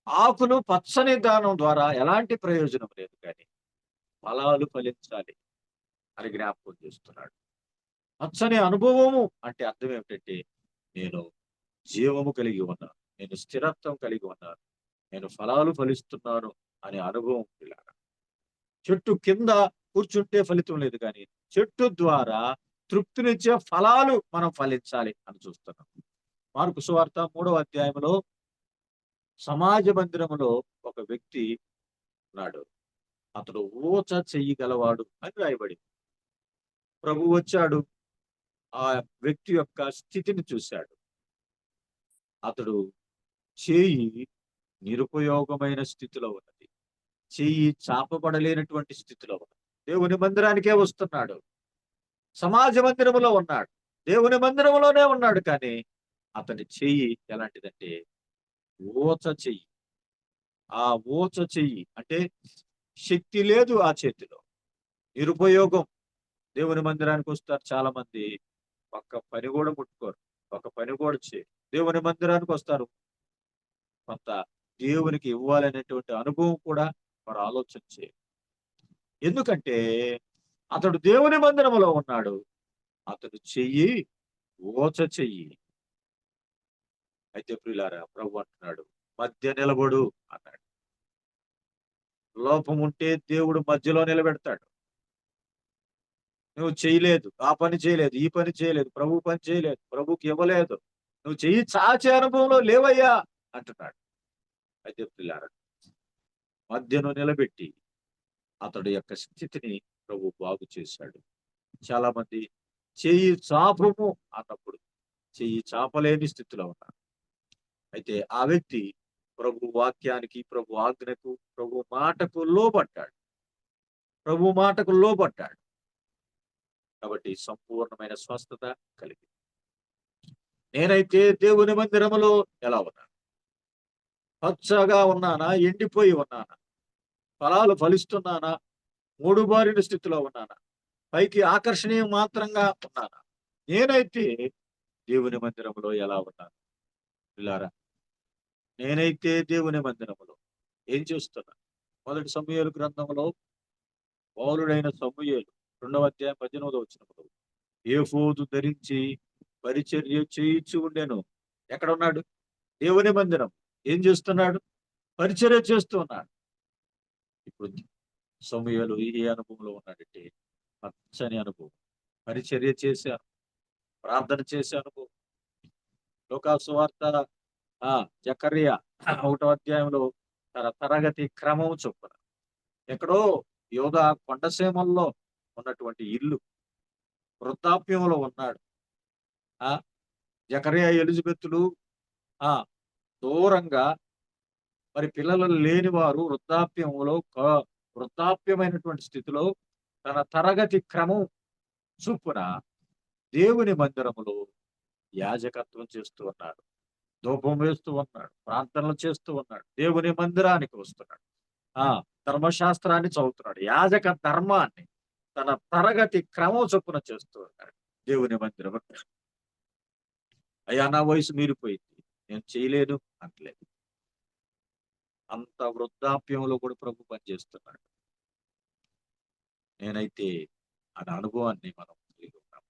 S3: ఆకులు పచ్చని దానం ద్వారా ఎలాంటి ప్రయోజనం లేదు, కానీ ఫలాలు ఫలించాలి అని జ్ఞాపకం చేస్తున్నాడు. పచ్చని అనుభవము అంటే అర్థం ఏమిటంటే, నేను జీవము కలిగి ఉన్నాను, నేను స్థిరత్వం కలిగి ఉన్నాను, నేను ఫలాలు ఫలిస్తున్నాను అనే అనుభవం. చెట్టు కింద కూర్చుంటే ఫలితం లేదు, కానీ చెట్టు ద్వారా తృప్తినిచ్చే ఫలాలు మనం ఫలించాలి అని చూస్తున్నాం. మార్కు సువార్త 3వ అధ్యాయంలో సమాజ మందిరములో ఒక వ్యక్తి ఉన్నాడు. అతడు ఊచ చెయ్యగలవాడు అని రాయబడి. ప్రభు వచ్చాడు, ఆ వ్యక్తి యొక్క స్థితిని చూశాడు. అతడు చేయి నిరుపయోగమైన స్థితిలో ఉన్నది, చెయ్యి చాపబడలేనటువంటి స్థితిలో ఉన్నది. దేవుని మందిరానికే వస్తున్నాడు, సమాజ మందిరములో ఉన్నాడు, దేవుని మందిరములోనే ఉన్నాడు, కానీ అతని చెయ్యి ఎలాంటిదంటే ఊచ చెయ్యి. ఆ ఊచ చెయ్యి అంటే శక్తి లేదు ఆ చేతిలో, నిరుపయోగం. దేవుని మందిరానికి వస్తారు చాలా మంది, ఒక్క పని కూడా ముట్టుకోరు, ఒక పని కూడా చేయరు. దేవుని మందిరానికి వస్తారు, కొంత దేవునికి ఇవ్వాలనేటువంటి అనుభవం కూడా వారు ఆలోచన చేయరు. ఎందుకంటే అతడు దేవుని మందిరములో ఉన్నాడు, అతడు చెయ్యి ఊచ చెయ్యి. అయితే ప్రియులారా, ప్రభు అంటున్నాడు, మధ్య నిలబడు అన్నాడు. లోపం ఉంటే దేవుడు మధ్యలో నిలబెడతాడు. నువ్వు చేయలేదు, ఆ పని చేయలేదు, ఈ పని చేయలేదు, ప్రభు పని చేయలేదు, ప్రభుకి ఇవ్వలేదు, నువ్వు చెయ్యి చాచే అనుభవంలో లేవయ్యా అంటున్నాడు. అయితే ప్రియులారా, మధ్యను నిలబెట్టి అతడు యొక్క స్థితిని ప్రభు బాగు చేశాడు. చాలా మంది చెయ్యి చాపము అన్నప్పుడు చెయ్యి చాపలేని స్థితిలో ఉన్నారు. అయితే ఆ వ్యక్తి ప్రభు వాక్యానికి, ప్రభు ఆజ్ఞకు, ప్రభు మాటకు లోబడ్డాడు. కాబట్టి సంపూర్ణమైన స్వస్థత కలిగింది. నేనైతే దేవుని మందిరములో ఎలా ఉన్నాను? పచ్చగా ఉన్నానా? ఎండిపోయి ఉన్నానా? ఫలాలు ఫలిస్తున్నానా? మూడుబారిన స్థితిలో ఉన్నానా? పైకి ఆకర్షణీయ మాత్రంగా ఉన్నానా? నేనైతే దేవుని మందిరములో ఎలా ఉన్నాను? పిల్లారా, నేనైతే దేవుని మందిరములో ఏం చేస్తున్నా? మొదటి సమూయేలు గ్రంథంలో పౌలుడైన సమూయేలు 2వ అధ్యాయం 18వ వచనంలో ఏఫోదు ధరించి పరిచర్య చేయించి ఉండెను. ఎక్కడ ఉన్నాడు? దేవుని మందిరం. ఏం చేస్తున్నాడు? పరిచర్య చేస్తూ ఉన్నాడు. ఇప్పుడు సమూయేలు ఏ అనుభవంలో ఉన్నాడంటే, పచ్చని అనుభవం, పరిచర్య చేసే అనుభవం, ప్రార్థన చేసే అనుభవం. లూకా సువార్త జకర్యా 1వ అధ్యాయంలో తన తరగతి క్రమం చొప్పున ఎక్కడో యోధా కొండసీమల్లో ఉన్నటువంటి ఇల్లు, వృద్ధాప్యంలో ఉన్నాడు. జకర్యా ఎలిజబెత్తులు దూరంగా, మరి పిల్లలు లేని వారు వృద్ధాప్యమైనటువంటి స్థితిలో తన తరగతి క్రమం చొప్పున దేవుని మందిరములో యాజకత్వం చేస్తూ ఉన్నాడు, ధూపం వేస్తూ ఉన్నాడు, ప్రార్థనలు చేస్తూ ఉన్నాడు, దేవుని మందిరానికి వస్తున్నాడు. ఆ ధర్మశాస్త్రాన్ని చదువుతున్నాడు. యాజక ధర్మాన్ని తన తరగతి క్రమం చొప్పున చేస్తూ ఉన్నాడు. దేవుని మందిరం. అయ్యా నా వయసు మీరిపోయింది, నేను చేయలేను అంటలేదు. అంత వృద్ధాప్యంలో కూడా ప్రభు పనిచేస్తున్నాడు. నేనైతే ఆ అనుభవాన్ని మనం కలిగి ఉన్నాం.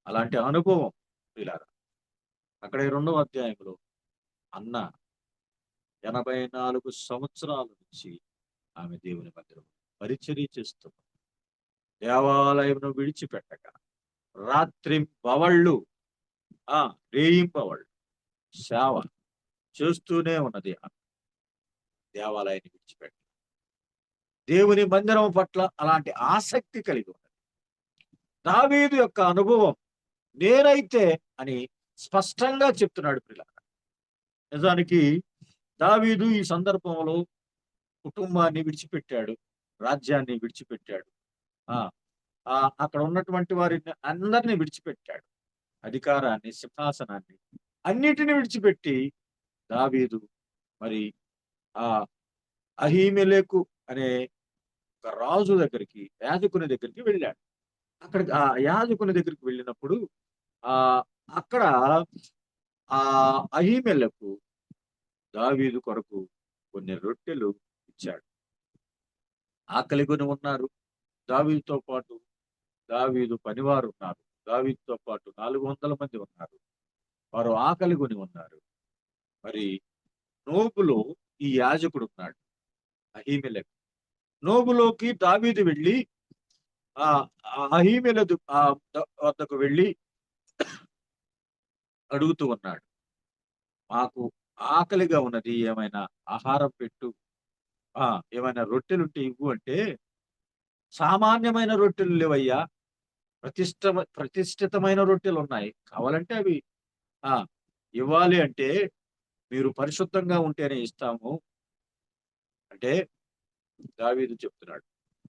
S3: అలాంటి అనుభవం పిల్లారా అక్కడ 2వ అధ్యాయంలో అన్న 84 సంవత్సరాల నుంచి ఆమె దేవుని మందిరం పరిచర్య చేస్తుంది. దేవాలయంను విడిచిపెట్టక రాత్రి పవళ్ళు రేయింపవళ్ళు సేవ చేస్తూనే ఉన్నది. దేవాలయాన్ని విడిచిపెట్ట దేవుని మందిరం పట్ల అలాంటి ఆసక్తి కలిగి ఉన్నది. దావీదు యొక్క అనుభవం నేనైతే అని స్పష్టంగా చెప్తున్నాడు పిల్లలు. నిజానికి దావీదు ఈ సందర్భంలో కుటుంబాన్ని విడిచిపెట్టాడు, రాజ్యాన్ని విడిచిపెట్టాడు, అక్కడ ఉన్నటువంటి వారిని అందరినీ విడిచిపెట్టాడు, అధికారాన్ని, సింహాసనాన్ని అన్నిటిని విడిచిపెట్టి దావీదు మరి ఆ అహీమెలెకు అనే ఒక రాజు దగ్గరికి, యాజకుని దగ్గరికి వెళ్ళాడు. అక్కడ ఆ యాజకుని దగ్గరికి వెళ్ళినప్పుడు అక్కడ ఆ అహీమెలెకు దావీదు కొరకు కొన్ని రొట్టెలు ఇచ్చాడు. ఆకలి కొని ఉన్నారు. దావీదుతో పాటు దావీదు పనివారు ఉన్నారు. దావీదుతో పాటు 400 మంది ఉన్నారు. వారు ఆకలి కొని ఉన్నారు. మరి నోబులో ఈ యాజకుడు ఉన్నాడు, అహీమెలెకు. నోబులోకి దావీదు వెళ్ళి అహీమెలెకు వద్దకు వెళ్ళి అడుగుతూ ఉన్నాడు, మాకు ఆకలిగా ఉన్నది, ఏమైనా ఆహారం పెట్టు, ఏమైనా రొట్టెలుంటే ఇవ్వు అంటే, సామాన్యమైన రొట్టెలు లేవయ్యా, ప్రతిష్ఠితమైన రొట్టెలు ఉన్నాయి, కావాలంటే అవి ఇవ్వాలి అంటే మీరు పరిశుద్ధంగా ఉంటేనే ఇస్తాము అంటే దావీదు చెప్తున్నాడు,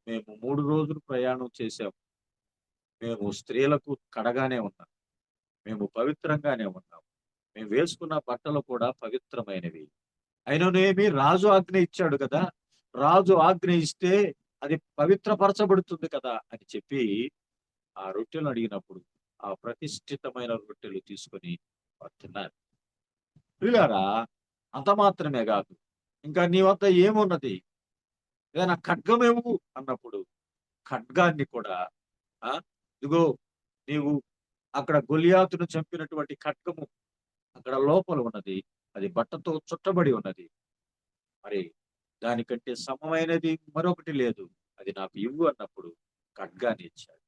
S3: మేము 3 రోజులు ప్రయాణం చేశాము, మేము స్త్రీలకు కడగానే ఉన్నాం, మేము పవిత్రంగానే ఉన్నాం, మేము వేసుకున్న బట్టలు కూడా పవిత్రమైనవి, అయిననేమి రాజు ఆజ్ఞ ఇచ్చాడు కదా, రాజు ఆజ్ఞ ఇస్తే అది పవిత్రపరచబడుతుంది కదా అని చెప్పి ఆ రొట్టెలు అడిగినప్పుడు ఆ ప్రతిష్ఠితమైన రొట్టెలు తీసుకొని తిన్నారు. ప్రియులారా, అంత మాత్రమే కాదు, ఇంకా నీ వద్ద ఏమున్నది, ఏదైనా ఖడ్గమేవు అన్నప్పుడు ఖడ్గాన్ని కూడా ఇదిగో నీవు అక్కడ గొలియాతును చంపినటువంటి ఖడ్గము అక్కడ లోపల ఉన్నది, అది బట్టతో చుట్టబడి ఉన్నది, మరి దానికంటే సమమైనది మరొకటి లేదు, అది నాకు ఇవ్వు అన్నప్పుడు ఖడ్గాన్ని ఇచ్చాడు.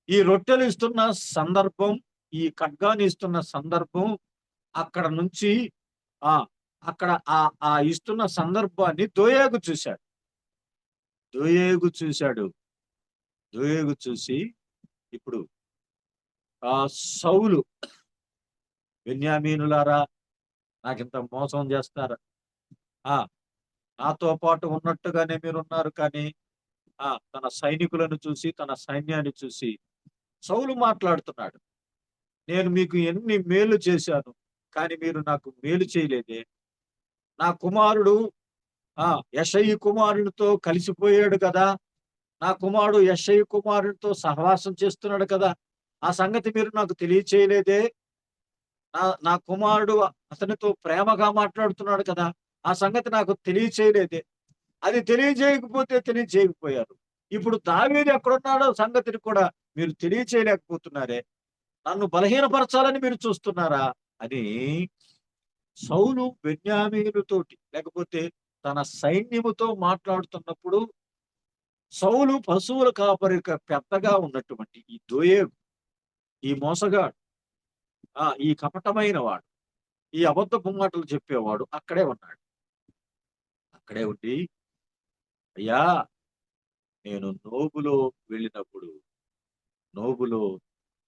S3: ఈ రొట్టెలు ఇస్తున్న సందర్భం, ఈ ఖడ్గాన్ని ఇస్తున్న సందర్భం అక్కడ నుంచి అక్కడ ఆ ఇస్తున్న సందర్భాన్ని దోయేగు చూశాడు. దోయేగు చూసి ఇప్పుడు సౌలు, బెన్యామీనులారా నాకింత మోసం చేస్తారా, నాతో పాటు ఉన్నట్టుగానే మీరున్నారు, కానీ తన సైనికులను చూసి, తన సైన్యాన్ని చూసి సౌలు మాట్లాడుతున్నాడు, నేను మీకు ఎన్ని మేలు చేశాను, కానీ మీరు నాకు మేలు చేయలేదే, నా కుమారుడు యెషయి కుమారునితో కలిసిపోయాడు కదా, నా కుమారుడు యెషయి కుమారునితో సహవాసం చేస్తున్నాడు కదా, ఆ సంగతి మీరు నాకు తెలియచేయలేదే, నా కుమారుడు అతనితో ప్రేమగా మాట్లాడుతున్నాడు కదా, ఆ సంగతి నాకు తెలియచేయలేదే, అది తెలియజేయకపోయారు, ఇప్పుడు దావీదు ఎక్కడున్నాడో సంగతిని కూడా మీరు తెలియచేయలేకపోతున్నారే, నన్ను బలహీనపరచాలని మీరు చూస్తున్నారా అని సౌలు బెన్యామీనుతోటి లేకపోతే తన సైన్యముతో మాట్లాడుతున్నప్పుడు, సౌలు పశువుల కాపరి పెద్దగా ఉన్నటువంటి ఈ దోయేగు, ఈ మోసగాడు, ఈ కపటమైన వాడు, ఈ అబద్ధపు మాటలు చెప్పేవాడు అక్కడే ఉన్నాడు. అక్కడే ఉండి, అయ్యా నేను నోబులో వెళ్ళినప్పుడు, నోబులో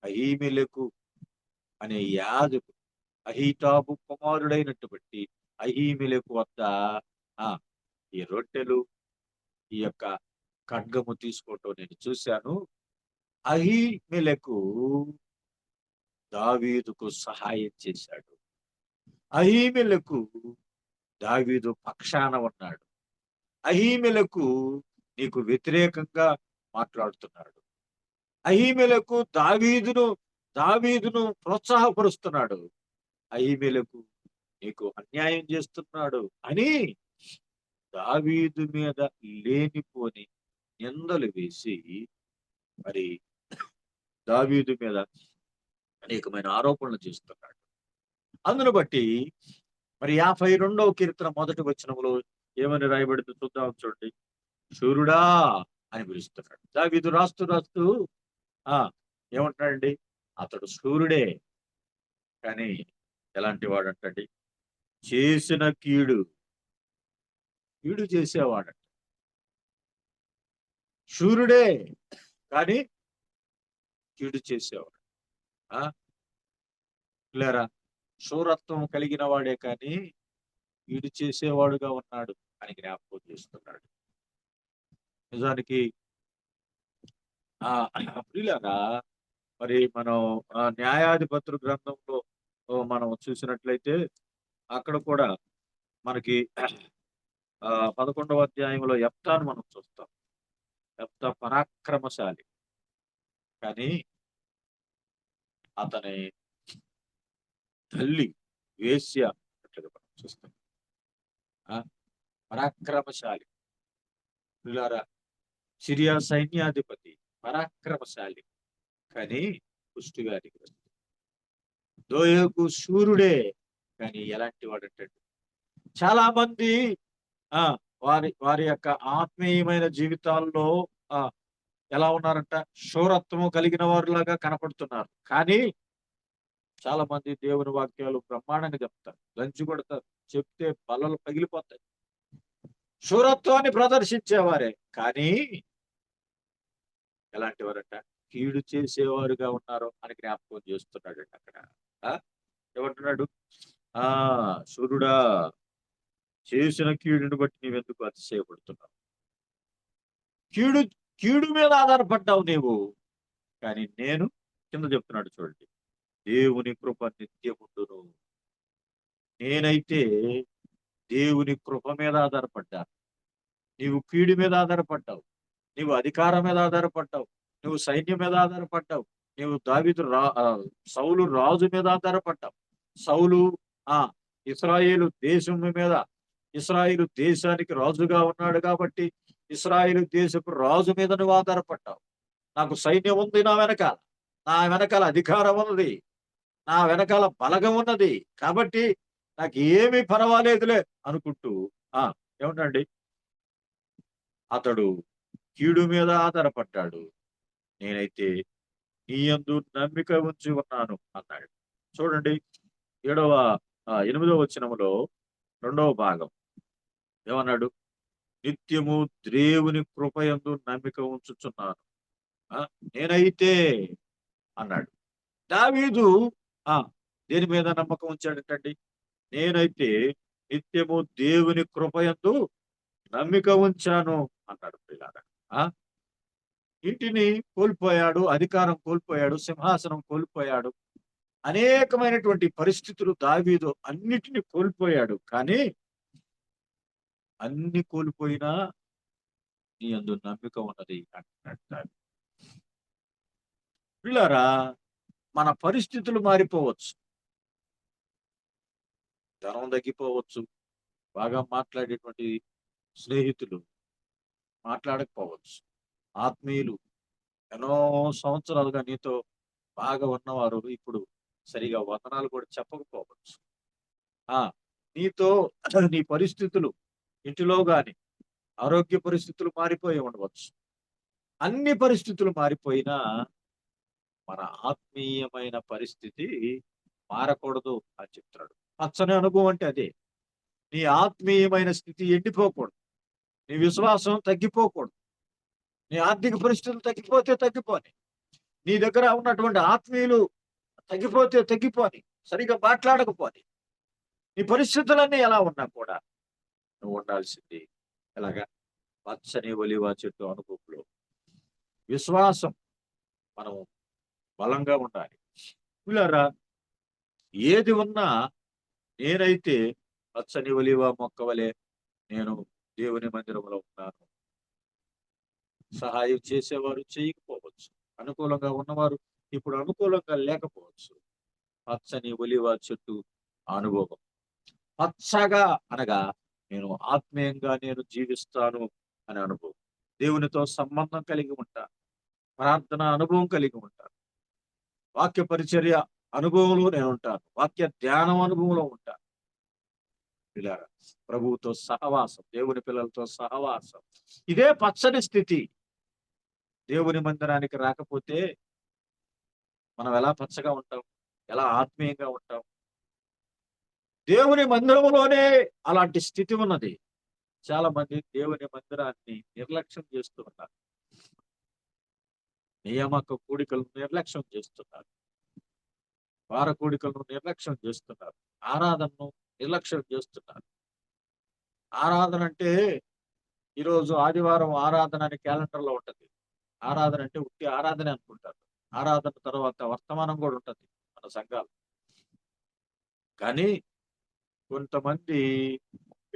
S3: అహీమెలెకు అనే యాజకుడు, అహీటాబు కుమారుడైనటువంటి అహీమెలెకు వద్ద ఈ రొట్టెలు, ఈ యొక్క ఖడ్గము తీసుకోవటం నేను చూశాను. అహీమెలెకు దావీదుకు సహాయం చేశాడు. అహీమెలెకు దావీదు పక్షాన ఉన్నాడు. అహీమెలకు నీకు వ్యతిరేకంగా మాట్లాడుతున్నాడు. అహీమెలకు దావీదును ప్రోత్సాహపరుస్తున్నాడు. అహీమెలకు నీకు అన్యాయం చేస్తున్నాడు అని దావీదు మీద లేనిపోని నిందలు వేసి మరి దావీదు మీద అనేకమైన ఆరోపణలు చేస్తున్నాడు. అందును బట్టి మరి 52వ కీర్తన మొదటి వచనములో ఏమని రాయబడిందో చూద్దాం చూడండి. శూరుడా అని పిలుస్తున్నాడు. దావీదు రాస్తూ ఏమంటున్నాడండి? అతడు శూరుడే, కానీ ఎలాంటి వాడంటండి? చేసిన కీడు చేసేవాడంట. శూరుడే కానీ కీడు చేసేవాడు. లేరా, శూరత్వం కలిగిన వాడే కానీ కీడు చేసేవాడుగా ఉన్నాడు అని జ్ఞాపకం చేస్తున్నాడు. నిజానికి ప్రియులారా, మరి మనం న్యాయాధిపతుల గ్రంథంలో మనం చూసినట్లయితే అక్కడ కూడా మనకి 11వ అధ్యాయంలో యెఫ్తాను మనం చూస్తాం. యెఫ్తా పరాక్రమశాలి, కానీ అతని తల్లి వేశ్య అట్లుగా మనం చూస్తాం. పరాక్రమశాలి పిల్లారా, సిరియా సైన్యాధిపతి పరాక్రమశాలి, కానీ పుష్టివ్యాధికి వస్తుంది. దోయేగు శూరుడే, కానీ ఎలాంటి వాడంటే చాలా మంది వారి యొక్క ఆత్మీయమైన జీవితాల్లో ఎలా ఉన్నారంట? శూరత్వము కలిగిన వారిలాగా కనపడుతున్నారు, కానీ చాలా మంది దేవుని వాక్యాలు బ్రహ్మాండంగా చెప్తారు, దంచి కొడతారు, చెప్తే బల్లలు పగిలిపోతాయి. శూరత్వాన్ని ప్రదర్శించేవారే, కానీ ఎలాంటి వారంట? కీడు చేసేవారుగా ఉన్నారు అని జ్ఞాపకం చేస్తున్నాడు. అక్కడ ఏమంటున్నాడు? శూరుడా, చేసిన కీడుని బట్టి నీవెందుకు అతిశయపడుతున్నావు? కీడు మీద ఆధారపడ్డావు నీవు, కానీ నేను కింద చెప్తున్నాడు చూడండి, దేవుని కృప నిత్యముండును. నేనైతే దేవుని కృప మీద ఆధారపడ్డాను. నీవు కీడు మీద ఆధారపడ్డావు, నీవు అధికారం మీద ఆధారపడ్డావు, నువ్వు సైన్యం మీద ఆధారపడ్డావు, నీవు దావీదు సౌలు రాజు మీద ఆధారపడ్డావు. సౌలు ఇశ్రాయేలు దేశం మీద, ఇశ్రాయేలు దేశానికి రాజుగా ఉన్నాడు కాబట్టి ఇశ్రాయేలు దేశపు రాజు మీద నువ్వు ఆధారపడ్డావు. నాకు సైన్యం ఉంది, నా వెనకాల అధికారం ఉన్నది, నా వెనకాల బలగం ఉన్నది, కాబట్టి నాకు ఏమీ పర్వాలేదులే అనుకుంటూ ఏమంటండి, అతడు కీడు మీద ఆధారపడ్డాడు. నేనైతే నీ యందు నమ్మిక ఉంచి ఉన్నాను అన్నాడు. చూడండి 8వ వచనములో 2వ భాగం ఏమన్నాడు? నిత్యము దేవుని కృపయందు నమ్మిక ఉంచుచున్నాను నేనైతే అన్నాడు. దావీదు దేని మీద నమ్మకం ఉంచాడటండి? నేనైతే నిత్యము దేవుని కృపయందు నమ్మిక ఉంచాను అన్నాడు. పిల్లారా, ఇంటిని కోల్పోయాడు, అధికారం కోల్పోయాడు, సింహాసనం కోల్పోయాడు, అనేకమైనటువంటి పరిస్థితులు దావీదు అన్నిటినీ కోల్పోయాడు. కానీ అన్ని కోల్పోయినా నీ యందు నమ్మిక ఉన్నది అంటున్నాడు. పిల్లారా, మన పరిస్థితులు మారిపోవచ్చు, ధనం తగ్గిపోవచ్చు, బాగా మాట్లాడేటువంటి స్నేహితులు మాట్లాడకపోవచ్చు, ఆత్మీయులు ఎన్నో సంవత్సరాలుగా నీతో బాగా ఉన్నవారు ఇప్పుడు సరిగా వందనాలు కూడా చెప్పకపోవచ్చు. నీతో నీ పరిస్థితులు ఇంటిలో గాని ఆరోగ్య పరిస్థితులు మారిపోయి ఉండవచ్చు. అన్ని పరిస్థితులు మారిపోయినా మన ఆత్మీయమైన పరిస్థితి మారకూడదు అని చెప్తున్నాడు. పచ్చని అనుభవం అంటే అదే. నీ ఆత్మీయమైన స్థితి ఎండిపోకూడదు, నీ విశ్వాసం తగ్గిపోకూడదు, నీ ఆర్థిక పరిస్థితులు తగ్గిపోని, నీ దగ్గర ఉన్నటువంటి ఆత్మీయులు తగ్గిపోని, సరిగా మాట్లాడకపోని, నీ పరిస్థితులన్నీ ఎలా ఉన్నా కూడా నువ్వు ఉండాల్సింది ఎలాగా? పచ్చని ఒలివ చెట్టు అనుభవంలో విశ్వాసం మనం బలంగా ఉండాలి. పిల్లరా, ఏది ఉన్నా నేనైతే పచ్చని ఒలివ మొక్క వలె నేను దేవుని మందిరంలో ఉన్నాను. సహాయం చేసేవారు చేయకపోవచ్చు, అనుకూలంగా ఉన్నవారు ఇప్పుడు అనుకూలంగా లేకపోవచ్చు. పచ్చని ఒలివ చెట్టు అనుభవం. పచ్చగా అనగా నేను ఆత్మీయంగా నేను జీవిస్తాను అనే అనుభవం. దేవునితో సంబంధం కలిగి ఉంటాను, ప్రార్థన అనుభవం కలిగి ఉంటాను, వాక్య పరిచర్య అనుభవంలో నేను ఉంటాను, వాక్య ధ్యానం అనుభవంలో ఉంటాను. పిల్లారా, ప్రభువుతో సహవాసం, దేవుని పిల్లలతో సహవాసం, ఇదే పచ్చని స్థితి. దేవుని మందిరానికి రాకపోతే మనం ఎలా పచ్చగా ఉంటాం, ఎలా ఆత్మీయంగా ఉంటాం? దేవుని మందిరంలోనే అలాంటి స్థితి ఉన్నది. చాలా మంది దేవుని మందిరాన్ని నిర్లక్ష్యం చేస్తూ ఉన్నారు, నియామక కూడికలను నిర్లక్ష్యం చేస్తున్నారు, వార కూడికలను నిర్లక్ష్యం చేస్తున్నారు, ఆరాధనను నిర్లక్ష్యం చేస్తున్నారు. ఆరాధన అంటే ఈరోజు ఆదివారం ఆరాధన అని క్యాలెండర్లో ఉంటది. ఆరాధన అంటే ఉట్టి ఆరాధన అనుకుంటారు. ఆరాధన తర్వాత వర్తమానం కూడా ఉంటది మన సంఘాలు. కానీ కొంతమంది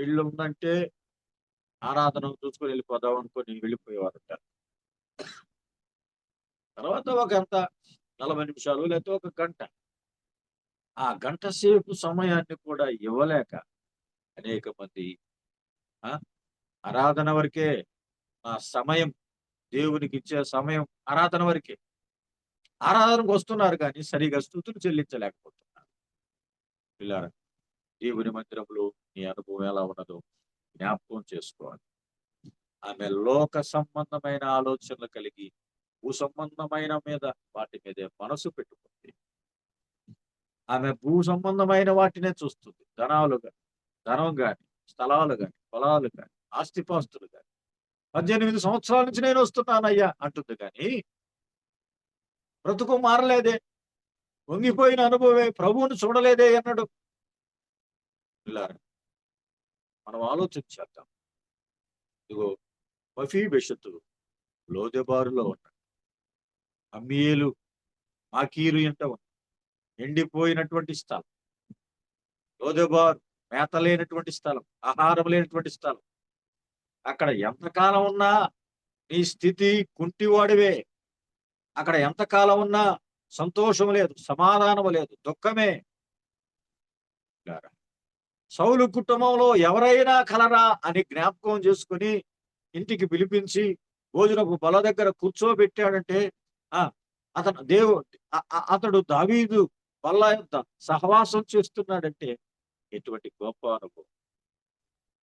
S3: ఇల్లు ఉందంటే ఆరాధన చూసుకొని వెళ్ళిపోదాం అనుకొని వెళ్ళిపోయేవారు ఉంటారు. తర్వాత ఒక గంట 40 నిమిషాలు లేకపోతే ఒక గంట, ఆ గంట సేపు సమయాన్ని కూడా ఇవ్వలేక అనేక మంది ఆరాధన వరకే ఆ సమయం, దేవునికి ఇచ్చే సమయం ఆరాధన వరకే. ఆరాధనకు వస్తున్నారు కానీ సరిగా స్తుతులు చెల్లించలేకపోతున్నారు. పిల్లారా, దేవుని మందిరంలో నీ అనుభవం ఎలా ఉన్నదో జ్ఞాపకం చేసుకోవాలి. ఆమె లోక సంబంధమైన ఆలోచనలు కలిగి భూ సంబంధమైన మీద వాటి మీదే మనసు పెట్టుకుంది. ఆమె భూ సంబంధమైన వాటినే చూస్తుంది. ధనం గాని, స్థలాలు గాని, పొలాలు గాని, ఆస్తిపాస్తులు గాని. 18 సంవత్సరాల నుంచి నేను వస్తున్నానయ్యా అంటుంది కానీ బ్రతుకు మారలేదే, వంగిపోయిన అనుభవమే, ప్రభువును చూడలేదే అన్నాడు. పిల్లారా, మనం ఆలోచించేద్దాం. ఇదిగో మఫీబెషతు లోదెబారులో ఉన్నాడు, అమ్మీయేలు మాకీరు ఎంట ఉన్నాడు, ఎండిపోయినటువంటి స్థలం. లోదెబారు మేత లేనటువంటి స్థలం, ఆహారం లేనటువంటి స్థలం. అక్కడ ఎంతకాలం ఉన్నా నీ స్థితి కుంటివాడివే. అక్కడ ఎంతకాలం ఉన్నా సంతోషం లేదు, సమాధానం లేదు, దుఃఖమే. సౌలు కుటుంబంలో ఎవరైనా కలరా అని జ్ఞాపకం చేసుకుని ఇంటికి పిలిపించి భోజనపు బల దగ్గర కూర్చోబెట్టాడంటే అతడు దావీదు బల్ల యొక్క సహవాసం చేస్తున్నాడంటే ఎటువంటి గొప్ప అనుభవం.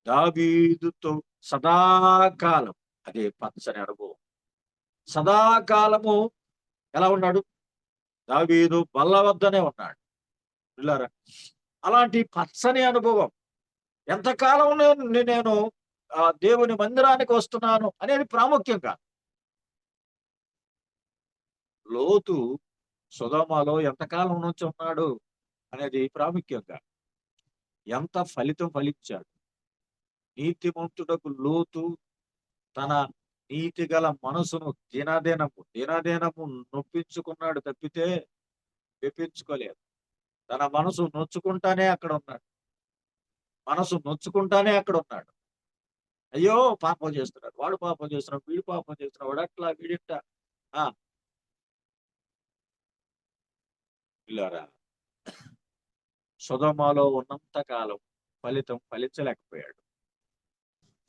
S3: దావీదుతో సదాకాలం అదే పచ్చని అనుభవం. సదాకాలము ఎలా ఉన్నాడు? దావీదు బల్ల వద్దనే ఉన్నాడు. పిల్లారా, అలాంటి పచ్చని అనుభవం. ఎంతకాలం నేను దేవుని మందిరానికి వస్తున్నాను అనేది ప్రాముఖ్యం కాదు. లోతు సొదొమలో ఎంతకాలం నుంచి ఉన్నాడు అనేది ప్రాముఖ్యం కాదు. ఎంత ఫలితం ఫలించాడు. నీతిమంతుడకు లోతు తన నీతి గల మనసును దినదినము నొప్పించుకున్నాడు తప్పితే మెప్పించుకోలేదు. తన మనసు నొచ్చుకుంటానే అక్కడ ఉన్నాడు. అయ్యో పాపం చేస్తున్నాడు, వాడు పాపం చేస్తున్నాడు, వీడు పాపం చేస్తున్నాడు, వాడు అట్లా వీడిట్ట. పిల్లారా, సొదొమలో ఉన్నంత కాలం ఫలితం ఫలించలేకపోయాడు.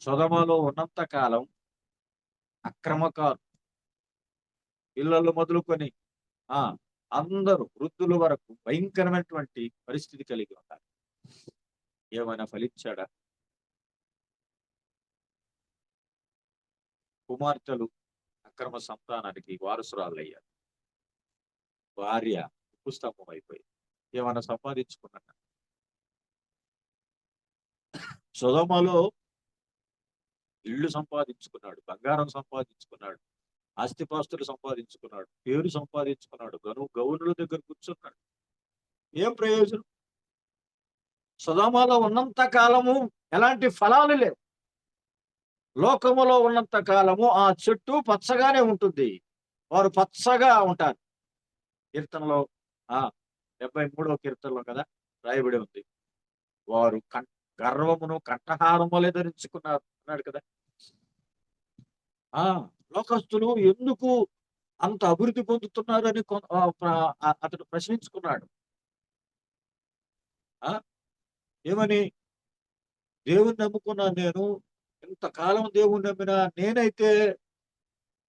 S3: సొదొమలో ఉన్నంత కాలం అక్రమకారు పిల్లలు మొదలుకొని అందరూ వృద్ధుల వరకు భయంకరమైనటువంటి పరిస్థితి కలిగి ఉన్నారు. ఏమైనా ఫలించాడా? కుమార్తెలు అక్రమ సంతానానికి వారసురాలయ్యారు. భార్య ఉప్పుస్తంభం అయిపోయింది. ఏమైనా సంపాదించుకున్నాడు? సొదొమలో ఇళ్ళు సంపాదించుకున్నాడు, బంగారం సంపాదించుకున్నాడు, ఆస్తిపాస్తులు సంపాదించుకున్నాడు, పేరు సంపాదించుకున్నాడు, గౌనుల దగ్గర కూర్చున్నాడు. ఏం ప్రయోజనం? సొదొమలో ఉన్నంత కాలము ఎలాంటి ఫలాలు లేవు. లోకములో ఉన్నంత కాలము ఆ చెట్టు పచ్చగానే ఉంటుంది, వారు పచ్చగా ఉంటారు. కీర్తనలో 73వ కీర్తనలో కదా రాయబడి ఉంది, వారు గర్వమును కంఠహారం వలె ధరించుకున్నారు అన్నాడు కదా. లోకస్తులు ఎందుకు అంత అభివృద్ధి పొందుతున్నారని అతడు ప్రశ్నించుకున్నాడు. ఏమని? దేవుణ్ణి నమ్ముకున్నాను నేను, ఇంతకాలం దేవుణ్ణి నమ్మినా నేనైతే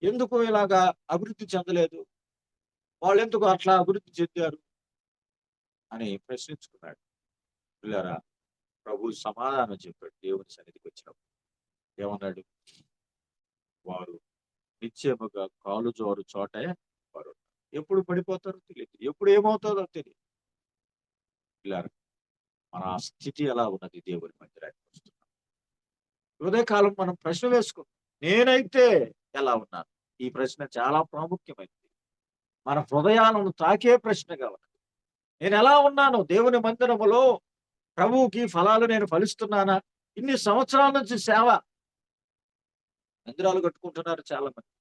S3: ఎందుకు ఇలాగా అభివృద్ధి చెందలేదు, వాళ్ళు ఎందుకు అట్లా అభివృద్ధి చెందారు అని ప్రశ్నించుకున్నాడు. పిల్లరా, ప్రభు సమాధానం చెప్పాడు. దేవుని సన్నిధికి వచ్చినప్పుడు ఏమన్నాడు? వారు నిశ్చయముగా కాలు జోరు చోటే వారు ఎప్పుడు పడిపోతారో తెలియదు, ఎప్పుడు ఏమవుతుందో తెలియదు. పిల్లరా, మన స్థితి ఎలా ఉన్నది దేవుని మందిరానికి వస్తున్నాం. ఉదయకాలం మనం ప్రశ్న వేసుకున్నాం, నేనైతే ఎలా ఉన్నాను? ఈ ప్రశ్న చాలా ప్రాముఖ్యమైనది, మన హృదయాలను తాకే ప్రశ్నగా ఉన్నది. నేను ఎలా ఉన్నాను? దేవుని మందిరములో ప్రభువుకి ఫలాలు నేను ఫలిస్తున్నానా? ఇన్ని సంవత్సరాల నుంచి సేవ. మందిరాలు కట్టుకుంటున్నారు చాలా మంది,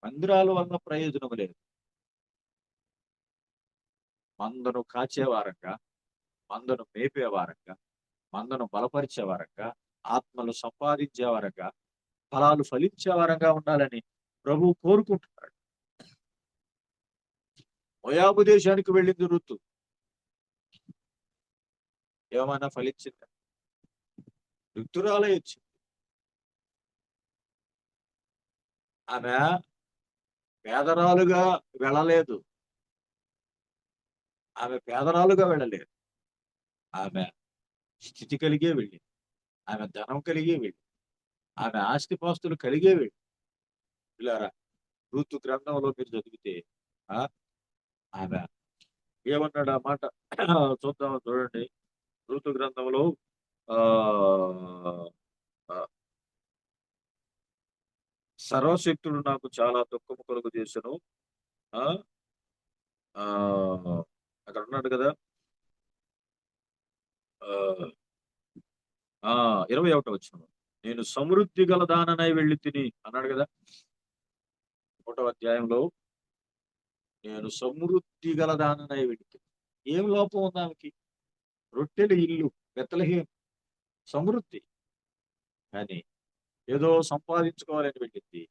S3: మందిరాల వల్ల ప్రయోజనం లేదు. మందను కాచేవారంగా, మందను మేపేవారంగా, మందను బలపరిచేవారంగా, ఆత్మలు సంపాదించేవారంగా, ఫలాలు ఫలించేవారంగా ఉండాలని ప్రభువు కోరుకుంటున్నాడు. మోయాబు దేశానికి వెళ్ళింది రుతు, ఏమైనా ఫలించిందా? ఋతురాలే వచ్చింది. ఆమె పేదరాలుగా వెళ్ళలేదు, ఆమె పేదరాలుగా వెళ్ళలేదు, ఆమె స్థితి కలిగే వెళ్ళింది, ఆమె ధనం కలిగే వెళ్ళింది, ఆమె ఆస్తిపాస్తులు కలిగే వెళ్ళింది. పిల్లారా, ఋతు గ్రంథంలో మీరు చదివితే ఆమె ఏమన్నాడు ఆ మాట చూద్దాం, చూడండి. ఋతు గ్రంథంలో సర్వశక్తుడు నాకు చాలా దుఃఖము కలుగు చేశాను. అక్కడ ఉన్నాడు కదా, 21వ వచనం, నేను సమృద్ధి గల దాననై వెళ్ళి తిని అన్నాడు కదా. 1వ అధ్యాయంలో నేను సమృద్ధి గల దాననై వెళ్ళి తిని. ఏం లోపం ఉంది ఆమెకి? రొట్టెలు ఇల్లు, బెత్లెహేము, సమృద్ధి. కానీ ఏదో సంపాదించుకోవాలని వెళ్ళింది.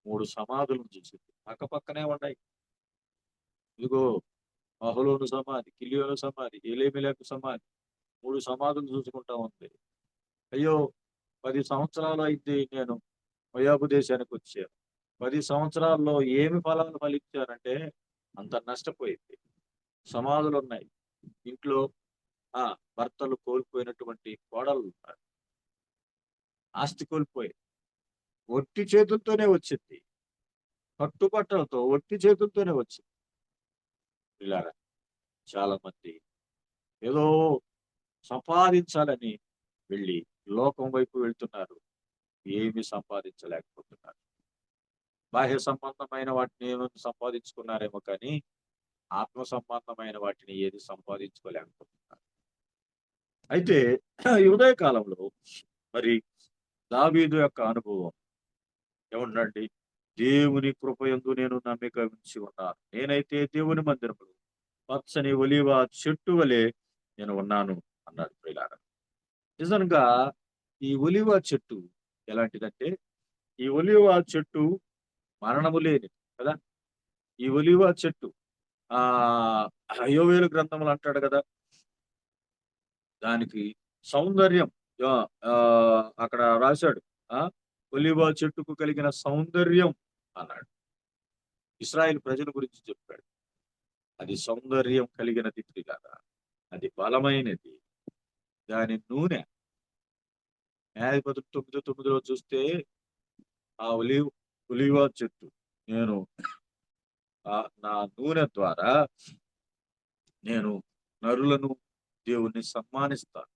S3: 3 సమాధులను చూసింది, పక్క పక్కనే ఉన్నాయి. ఇదిగో మహలోను సమాధి, కిలియోను సమాధి, ఎలేమిలకు సమాధి, 3 సమాధులు చూసుకుంటా ఉంది. అయ్యో, 10 సంవత్సరాలు అయింది నేను మోయాబు దేశానికి వచ్చాను, 10 సంవత్సరాల్లో ఏమి ఫలాలు ఫలించానంటే అంత నష్టపోయింది. సమాధులు ఉన్నాయి, ఇంట్లో భర్తలు కోల్పోయినటువంటి కోడలు ఉన్నారు, ఆస్తి కోల్పోయి ఒట్టి చేతులతోనే వచ్చింది, కట్టుబట్టలతో ఒట్టి చేతులతోనే వచ్చింది. ఇలా చాలా మంది ఏదో సంపాదించాలని వెళ్ళి లోకం వైపు వెళ్తున్నారు, ఏమి సంపాదించలేకపోతున్నారు. బాహ్య సంబంధమైన వాటిని ఏమైనా సంపాదించుకున్నారేమో కానీ ఆత్మ సంబంధమైన వాటిని ఏది సంపాదించుకోలేకపోతున్నారు. అయితే ఈ ఉదయ కాలంలో మరి దావీదు యొక్క అనుభవం ఏమండి? దేవుని కృపయందు నేను నమ్మిక ఉంచి ఉన్నాను, నేనైతే దేవుని మందిరములో పచ్చని ఒలివ చెట్టు వలె నేను ఉన్నాను అన్నాడు. ప్రియులారా, నిజంగా ఈ ఒలివ చెట్టు ఎలాంటిదంటే, ఈ ఒలివ చెట్టు మరణము లేనిది కదా. ఈ ఒలివ చెట్టు యోవేలు గ్రంథములు అంటాడు కదా, దానికి సౌందర్యం అక్కడ రాశాడు. ఒలివ చెట్టుకు కలిగిన సౌందర్యం అన్నాడు. ఇశ్రాయేలు ప్రజల గురించి చెప్పాడు. అది సౌందర్యం కలిగినది ప్రియులారా, అది బలమైనది, దాని నూనె. న్యాయాధిపతులు 9:9 చూస్తే ఆ ఒలివ చెట్టు, నేను నా నూనె ద్వారా నేను నరులను దేవుణ్ణి సన్మానిస్తాను.